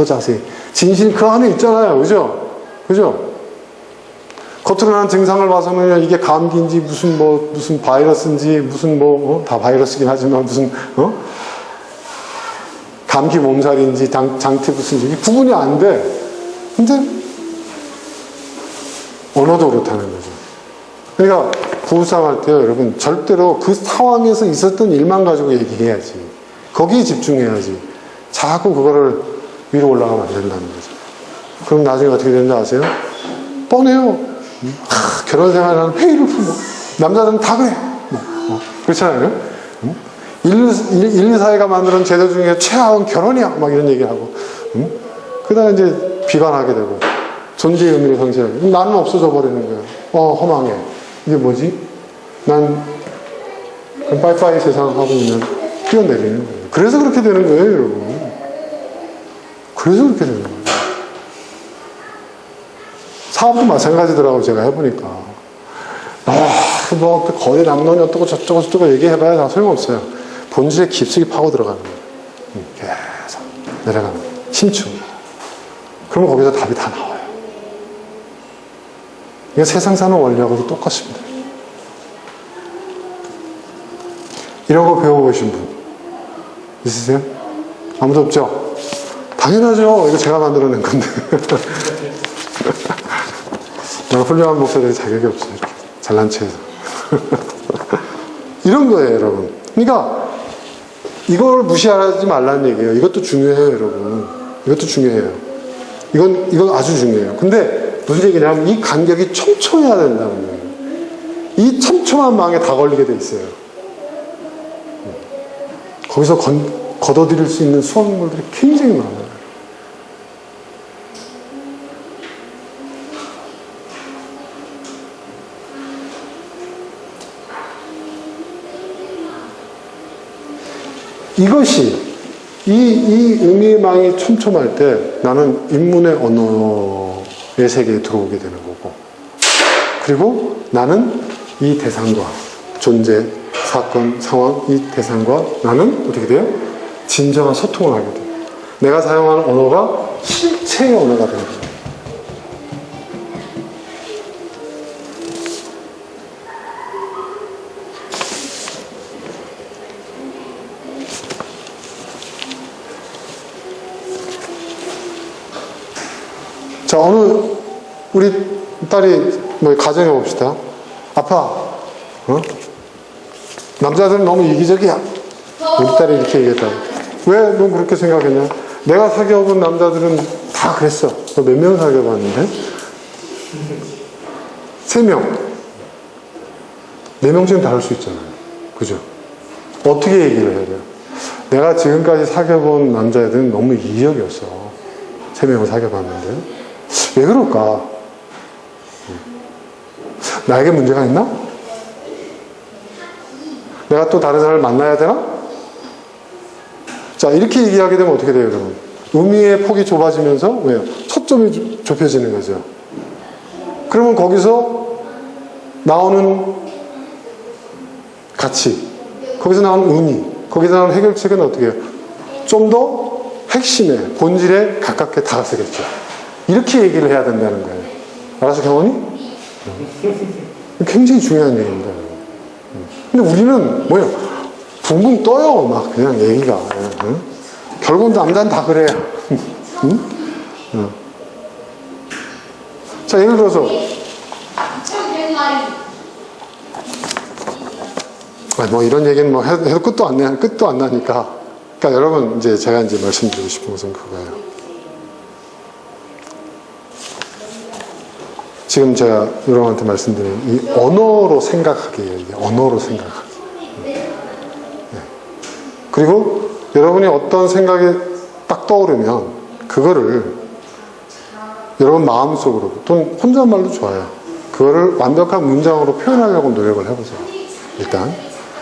자세히. 진실이 그 안에 있잖아요. 그죠? 그죠? 겉으로 나는 증상을 봐서는 이게 감기인지 무슨 바이러스인지 다 바이러스긴 하지만 감기 몸살인지 장티푸스인지 구분이 안 돼. 근데 언어도 그렇다는 거죠. 그러니까 부부싸움 할 때요, 여러분, 절대로 그 상황에서 있었던 일만 가지고 얘기해야지. 거기에 집중해야지. 자꾸 그거를 위로 올라가면 안 된다는 거죠. 그럼 나중에 어떻게 되는지 아세요? 뻔해요. 결혼 생활하는 회의를 풀고. 남자들은 다 그래. 그렇잖아요. 인류 사회가 만드는 제도 중에 최악은 결혼이야. 막 이런 얘기하고. 그러다가 이제 비관하게 되고. 존재의 의미를 상실하게. 나는 없어져 버리는 거예요. 허망해. 이게 뭐지? 난 빠이빠이 세상 하고 있는 뛰어내리는 거예요. 그래서 그렇게 되는 거예요, 여러분. 그래서 그렇게 되는 거예요. 사업도 마찬가지더라고요, 제가 해보니까. 그 거대 남론이 어떻고 저쩌고 얘기해봐야 다 소용없어요. 본질에 깊숙이 파고 들어가는 거예요. 계속 내려가는 거예요. 심층. 그러면 거기서 답이 다 나와요. 이게 세상 사는 원리하고도 똑같습니다. 이런 거 배워보신 분 있으세요? 아무도 없죠? 당연하죠. 이거 제가 만들어낸 건데. 내가 훌륭한 목사들이 자격이 없어요. 이렇게 잘난 체해서. 이런 거예요, 여러분. 그러니까 이걸 무시하지 말라는 얘기예요. 이것도 중요해요, 여러분. 이것도 중요해요. 이건 아주 중요해요. 근데 무슨 얘기냐면 이 간격이 촘촘해야 된다는 거예요. 이 촘촘한 망에 다 걸리게 돼 있어요. 거기서 걷어들일 수 있는 수확물들이 굉장히 많아요. 이것이 이 의미의 망이 촘촘할 때 나는 인문의 언어의 세계에 들어오게 되는 거고, 그리고 나는 이 대상과 존재, 사건, 상황, 이 대상과 나는 어떻게 돼요? 진정한 소통을 하게 돼요. 내가 사용하는 언어가 실체의 언어가 되는 거예요. 자, 우리 딸이 가정해 봅시다. 아빠, 남자들은 너무 이기적이야. 우리 딸이 이렇게 얘기했다. 왜 넌 그렇게 생각했냐? 내가 사귀어본 남자들은 다 그랬어. 너 몇 명 사귀어봤는데? 3명. 4명쯤 다를 수 있잖아요. 그죠? 어떻게 얘기를 해야 돼요? 내가 지금까지 사귀어본 남자애들은 너무 이기적이었어. 3명을 사귀어봤는데. 왜 그럴까? 나에게 문제가 있나? 내가 또 다른 사람을 만나야 되나? 자, 이렇게 얘기하게 되면 어떻게 돼요, 여러분? 의미의 폭이 좁아지면서, 왜요? 초점이 좁혀지는 거죠. 그러면 거기서 나오는 가치, 거기서 나오는 의미, 거기서 나오는 해결책은 어떻게 해요? 좀 더 핵심에, 본질에 가깝게 다가서겠죠. 이렇게 얘기를 해야 된다는 거예요. 알아서 경험이? 굉장히 중요한 얘기입니다. 근데 우리는 뭐예요? 붕붕 떠요. 막 그냥 얘기가. 응? 결국은 남자는 다 그래요. 응? 응. 자, 예를 들어서 뭐 이런 얘기는 해도 끝도 안 나니까. 그러니까 여러분, 이제 제가 말씀드리고 싶은 것은 그거예요. 지금 제가 여러분한테 말씀드린 이 언어로 생각하게 해요. 이게 언어로 생각하게. 네. 그리고 여러분이 어떤 생각이 딱 떠오르면 그거를 여러분 마음속으로 또는 혼잣말로 좋아요. 그거를 완벽한 문장으로 표현하려고 노력을 해보세요. 일단.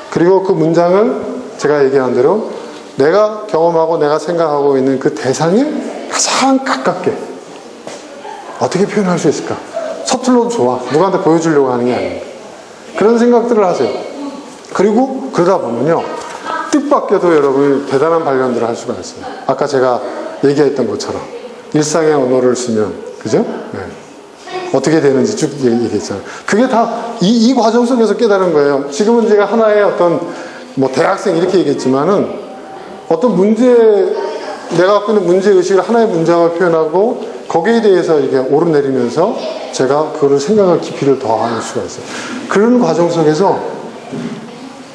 그리고 그 문장을 제가 얘기한 대로 내가 경험하고 내가 생각하고 있는 그 대상에 가장 가깝게 어떻게 표현할 수 있을까? 서툴러도 좋아. 누구한테 보여주려고 하는 게 아니에요. 그런 생각들을 하세요. 그리고 그러다 보면요, 뜻밖에도 여러분이 대단한 발견들을 할 수가 있어요. 아까 제가 얘기했던 것처럼 일상의 언어를 쓰면, 그죠? 네. 어떻게 되는지 쭉 얘기했잖아요. 그게 다 이 과정 속에서 깨달은 거예요. 지금은 제가 하나의 어떤 대학생 이렇게 얘기했지만은 어떤 내가 갖고 있는 문제의식을 하나의 문장을 표현하고 거기에 대해서 이게 오르내리면서 제가 그거를 생각할 깊이를 더할 수가 있어요. 그런 과정 속에서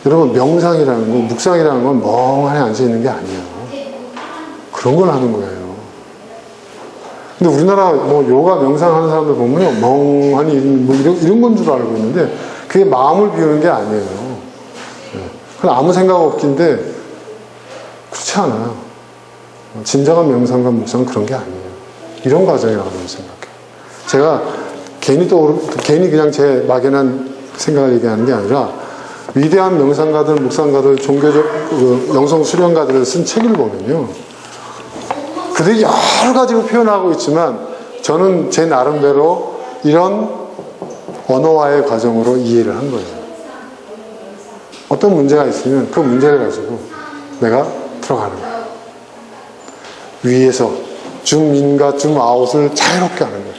여러분, 명상이라는 건, 묵상이라는 건 멍하니 앉아있는 게 아니에요. 그런 걸 하는 거예요. 근데 우리나라 요가 명상하는 사람들 보면 멍하니 이런 건 줄 알고 있는데 그게 마음을 비우는 게 아니에요. 그냥 아무 생각 없긴데 그렇지 않아요. 진정한 명상과 묵상은 그런 게 아니에요. 이런 과정이라고 생각해요. 제가 괜히 그냥 제 막연한 생각을 얘기하는 게 아니라 위대한 명상가들, 묵상가들, 종교적 영성 수련가들을 쓴 책을 보면요, 그들이 여러 가지로 표현하고 있지만 저는 제 나름대로 이런 언어화의 과정으로 이해를 한 거예요. 어떤 문제가 있으면 그 문제를 가지고 내가 들어가는 거예요. 위에서 줌인과 줌아웃을 자유롭게 하는 거예요.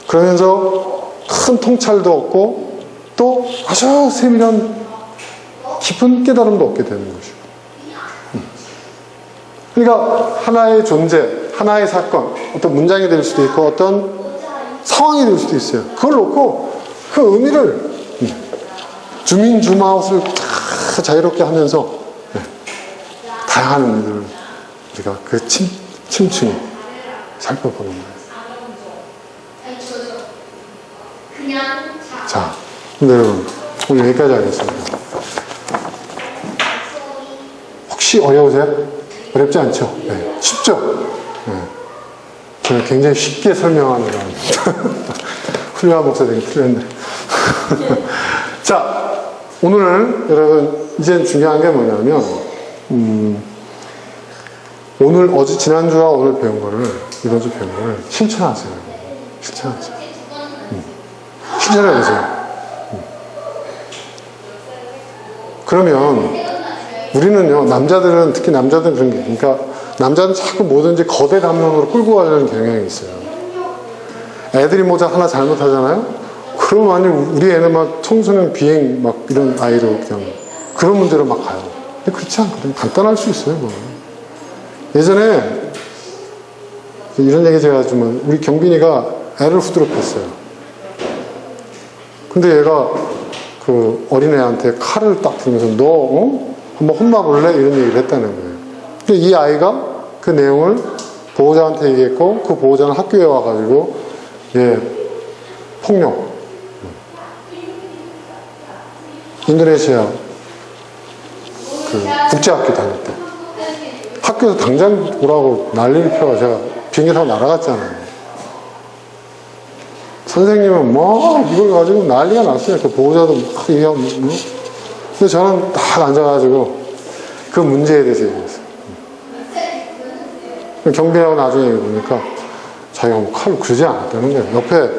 그러면서 큰 통찰도 얻고 또 아주 세밀한 깊은 깨달음도 얻게 되는 것이고. 그러니까 하나의 존재, 하나의 사건, 어떤 문장이 될 수도 있고 어떤 상황이 될 수도 있어요. 그걸 놓고 그 의미를 줌인 줌아웃을 다 자유롭게 하면서 다양한 의미들을 우리가 그 층층이 살펴보는 거예요. 자, 근데 여러분 오늘 여기까지 하겠습니다. 혹시 어려우세요? 어렵지 않죠? 네, 쉽죠? 네. 저는 굉장히 쉽게 설명하는 훌륭한 목사 되게 틀렸네. 자, 오늘 여러분 이제 중요한 게 뭐냐면 오늘 어제 지난주와 오늘 배운 거를 이번 주 배운 거를 실천하세요. 실천하세요. 실천해보세요. 그러면 우리는요, 남자들은, 특히 남자들은 그런 게, 그러니까 남자는 자꾸 뭐든지 거대 담론으로 끌고 가려는 경향이 있어요. 애들이 모자 하나 잘못하잖아요? 그럼 아니, 우리 애는 막 청소년 비행 막 이런 아이로 그냥 그런 문제로 막 가요. 근데 그렇지 않거든요. 간단할 수 있어요, 뭐. 예전에 이런 얘기 제가 좀, 우리 경빈이가 애를 후드럽혔어요. 근데 얘가 그 어린애한테 칼을 딱 들면서 너, 한번 혼나볼래? 이런 얘기를 했다는 거예요. 근데 이 아이가 그 내용을 보호자한테 얘기했고, 그 보호자는 학교에 와가지고, 예, 폭력. 인도네시아 그 국제학교 다닐 때. 학교에서 당장 오라고 난리를 펴서 제가 비행기 타고 날아갔잖아요. 선생님은 뭐, 이걸 가지고 난리가 났어요. 그 보호자도 막 얘기하고, 뭐. 근데 저는 딱 앉아가지고 그 문제에 대해서 얘기했어요. 경비하고 나중에 얘기해보니까 자기가 뭐 칼로 그러지 않았다는 거예요. 옆에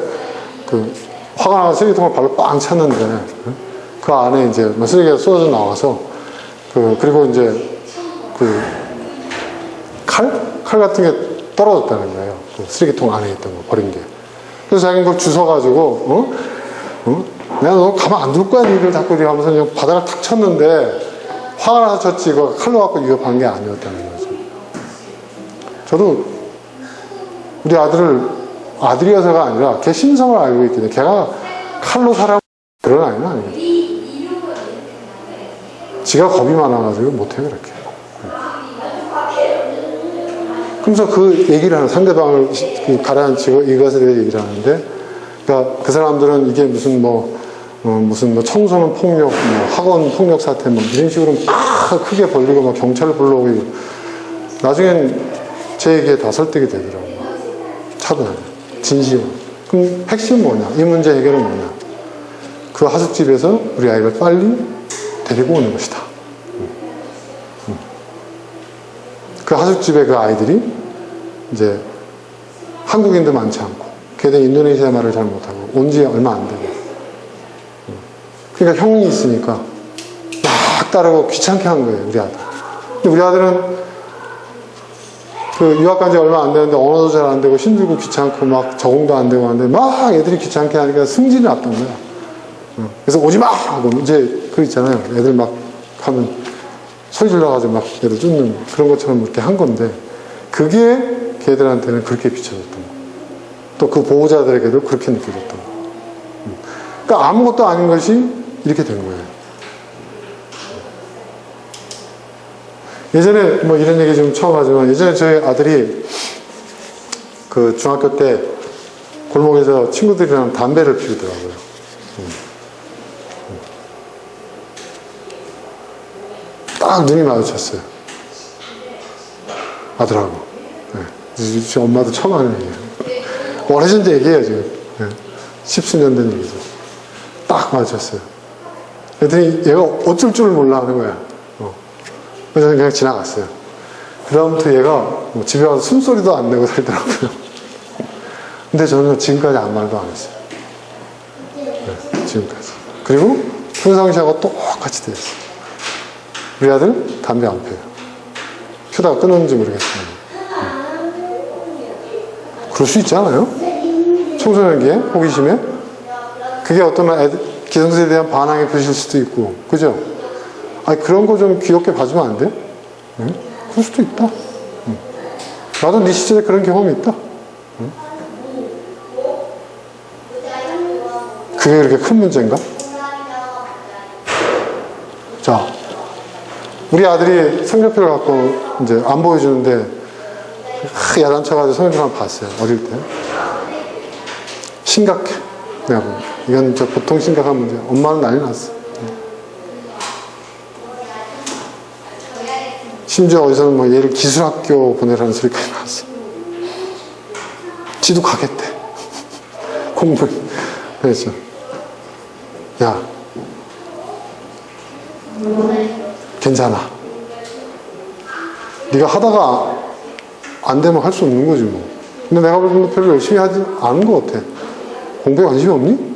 그 화가 나서 쓰레기통을 발로 빵 찼는데 그 안에 이제 쓰레기가 쏟아져 나와서 그리고 이제 그 칼 같은 게 떨어졌다는 거예요. 그 쓰레기통 안에 있던 거 버린 게. 그래서 자기는 그걸 주워가지고 내가 너 가만 안 둘 거야, 니를 자꾸 하면서 그냥 바닥을 탁 쳤는데 화가 나서 쳤지 이거 칼로 갖고 위협한 게 아니었다는 거죠. 저도 우리 아들이어서가 아니라 걔 심성을 알고 있거든요. 걔가 칼로 사람 그런 아이는 아니에요. 지가 겁이 많아가지고 못해 그렇게. 그러면서 그 얘기를 하는 상대방을 가라앉히고 이것에 대해 얘기를 하는데, 그러니까 그 사람들은 이게 무슨 청소년 폭력, 학원 폭력 사태, 이런 식으로 막 크게 벌리고 막 경찰을 불러오고, 나중엔 제 얘기에 다 설득이 되더라고요. 차분하게. 진심으로. 그럼 핵심은 뭐냐? 이 문제 해결은 뭐냐? 그 하숙집에서 우리 아이를 빨리 데리고 오는 것이다. 그 하숙집에 그 아이들이 이제 한국인도 많지 않고, 걔들 인도네시아 말을 잘 못하고, 온 지 얼마 안 되고. 그러니까 형이 있으니까 막 따르고 귀찮게 한 거예요, 우리 아들. 근데 우리 아들은 그 유학 간 지 얼마 안 되는데 언어도 잘 안 되고 힘들고 귀찮고 막 적응도 안 되고 하는데 막 애들이 귀찮게 하니까 승질이 났던 거야. 그래서 오지 마! 하고 이제 그 있잖아요. 애들 막 하면 소리 질러가지고 막 애들 쫓는 그런 것처럼 이렇게 한 건데, 그게 걔들한테는 그렇게 비춰졌던 거. 또 그 보호자들에게도 그렇게 느껴졌던 거. 그러니까 아무것도 아닌 것이 이렇게 된 거예요. 예전에 뭐 이런 얘기 좀 처음 하지만, 예전에 저희 아들이 그 중학교 때 골목에서 친구들이랑 담배를 피우더라고요. 딱 눈이 마주쳤어요. 아들하고. 네. 지금 엄마도 처음 하는 얘기예요. 오래전 얘기예요, 지금. 네. 십수년 된 얘기죠. 딱 마주쳤어요. 그랬더니 얘가 어쩔 줄 몰라 하는 거야. 그래서 그냥 지나갔어요. 그 다음부터 얘가 뭐 집에 가서 숨소리도 안 내고 살더라고요. 근데 저는 지금까지 아무 말도 안 했어요. 네, 지금까지. 그리고 평상시하고 똑같이 돼 있어요. 우리 아들 담배 안 피워요. 피우다가 끊었는지 모르겠어요. 그럴 수 있잖아요. 청소년기에 호기심에 그게 어떤 기성세대에 대한 반항의 표시일 수도 있고, 그죠? 아니 그런 거 좀 귀엽게 봐주면 안 돼? 응? 그럴 수도 있다. 응. 나도 네 시절에 그런 경험이 있다. 응? 그게 그렇게 큰 문제인가? 자, 우리 아들이 성적표를 갖고 이제 안 보여주는데 야단쳐가지고 성적표를 한번 봤어요. 어릴 때. 심각해. 내가 보면. 이건 저 보통 심각한 문제야. 엄마는 난리 났어. 심지어 어디서는 뭐 얘를 기술학교 보내라는 소리까지 나왔어. 지도 가겠대. 공부해. 그래서 야, 괜찮아. 네가 하다가 안 되면 할 수 없는 거지 뭐. 근데 내가 볼 때는 별로 열심히 하지 않은 것 같아. 공부에 관심이 없니?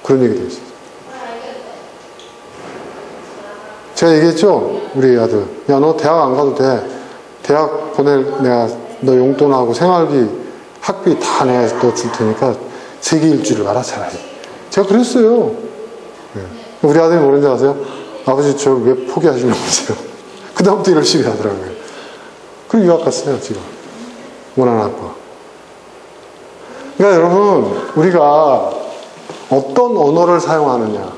그런 얘기도 있어요. 제가 얘기했죠? 우리 아들. 야, 너 대학 안 가도 돼. 대학 내가 너 용돈하고 생활비, 학비 다 내가 너 줄 테니까 세계 일주를 가라, 차라리. 제가 그랬어요. 네. 우리 아들이 뭐랬는지 아세요? 아버지, 저 왜 포기하시는 거세요? 그다음부터 열심히 하더라고요. 그리고 유학 갔어요, 지금. 원하는 학과. 그러니까 여러분, 우리가 어떤 언어를 사용하느냐,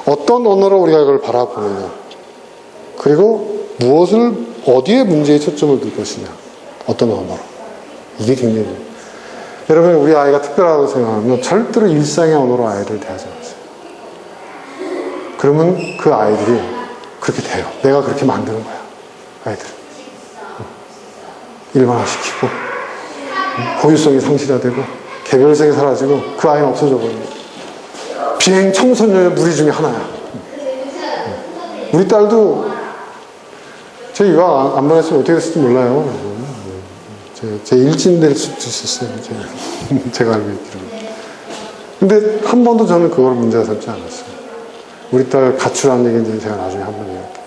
어떤 언어로 우리가 이걸 바라보느냐, 그리고 무엇을, 어디에 문제에 초점을 둘 것이냐, 어떤 언어로. 이게 굉장히 중요해요. 여러분, 우리 아이가 특별하다고 생각하면 절대로 일상의 언어로 아이를 대하지 마세요. 그러면 그 아이들이 그렇게 돼요. 내가 그렇게 만드는 거야, 아이들. 일반화시키고, 고유성이 상실화되고, 개별성이 사라지고, 그 아이는 없어져 버립니다. 비행 청소년의 무리 중에 하나야. 우리 딸도 제 유학 안 보냈으면 어떻게 됐을지 몰라요. 제 일진 될 수도 있었어요. 제가 알고 있기로는. 근데 한 번도 저는 그걸 문제가 삼지 않았어요. 우리 딸 가출한 얘기는 제가 나중에 한 번 이야기할게요.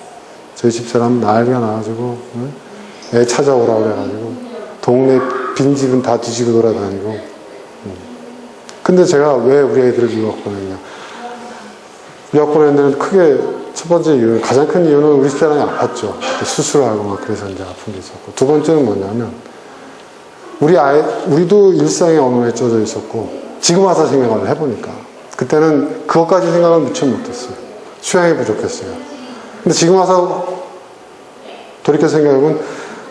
저희 집사람 난리가 나가지고 애 찾아오라고 그래가지고 동네 빈집은 다 뒤지고 돌아다니고. 근데 제가 왜 우리 애들을 유학 보냈냐. 유학 보낸 데는 크게 첫 번째 이유는, 가장 큰 이유는 우리 집사람이 아팠죠. 수술하고 막 그래서 이제 아픈 게 있었고. 두 번째는 뭐냐면, 우리도 일상의 언어에 젖어 있었고, 지금 와서 생각을 해보니까, 그때는 그것까지 생각을 미처 못했어요. 수양이 부족했어요. 근데 지금 와서 돌이켜 생각해보면,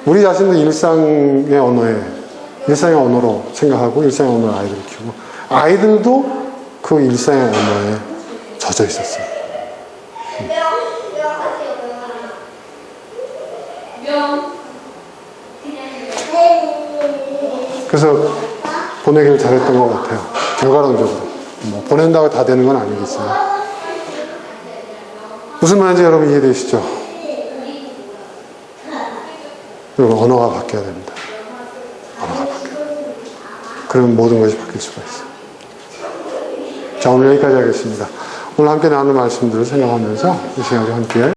우리 자신도 일상의 언어로 생각하고, 일상의 언어로 아이들을 키우고, 아이들도 그 일상의 언어에 젖어 있었어요. 그래서 보내기를 잘했던 것 같아요. 결과론적으로. 뭐 보낸다고 다 되는 건 아니겠지만. 무슨 말인지 여러분 이해되시죠? 여러분, 언어가 바뀌어야 됩니다. 언어가 바뀌어야 돼요. 그러면 모든 것이 바뀔 수가 있어요. 자, 오늘 여기까지 하겠습니다. 오늘 함께 나눈 말씀들을 생각하면서 이 시간에 함께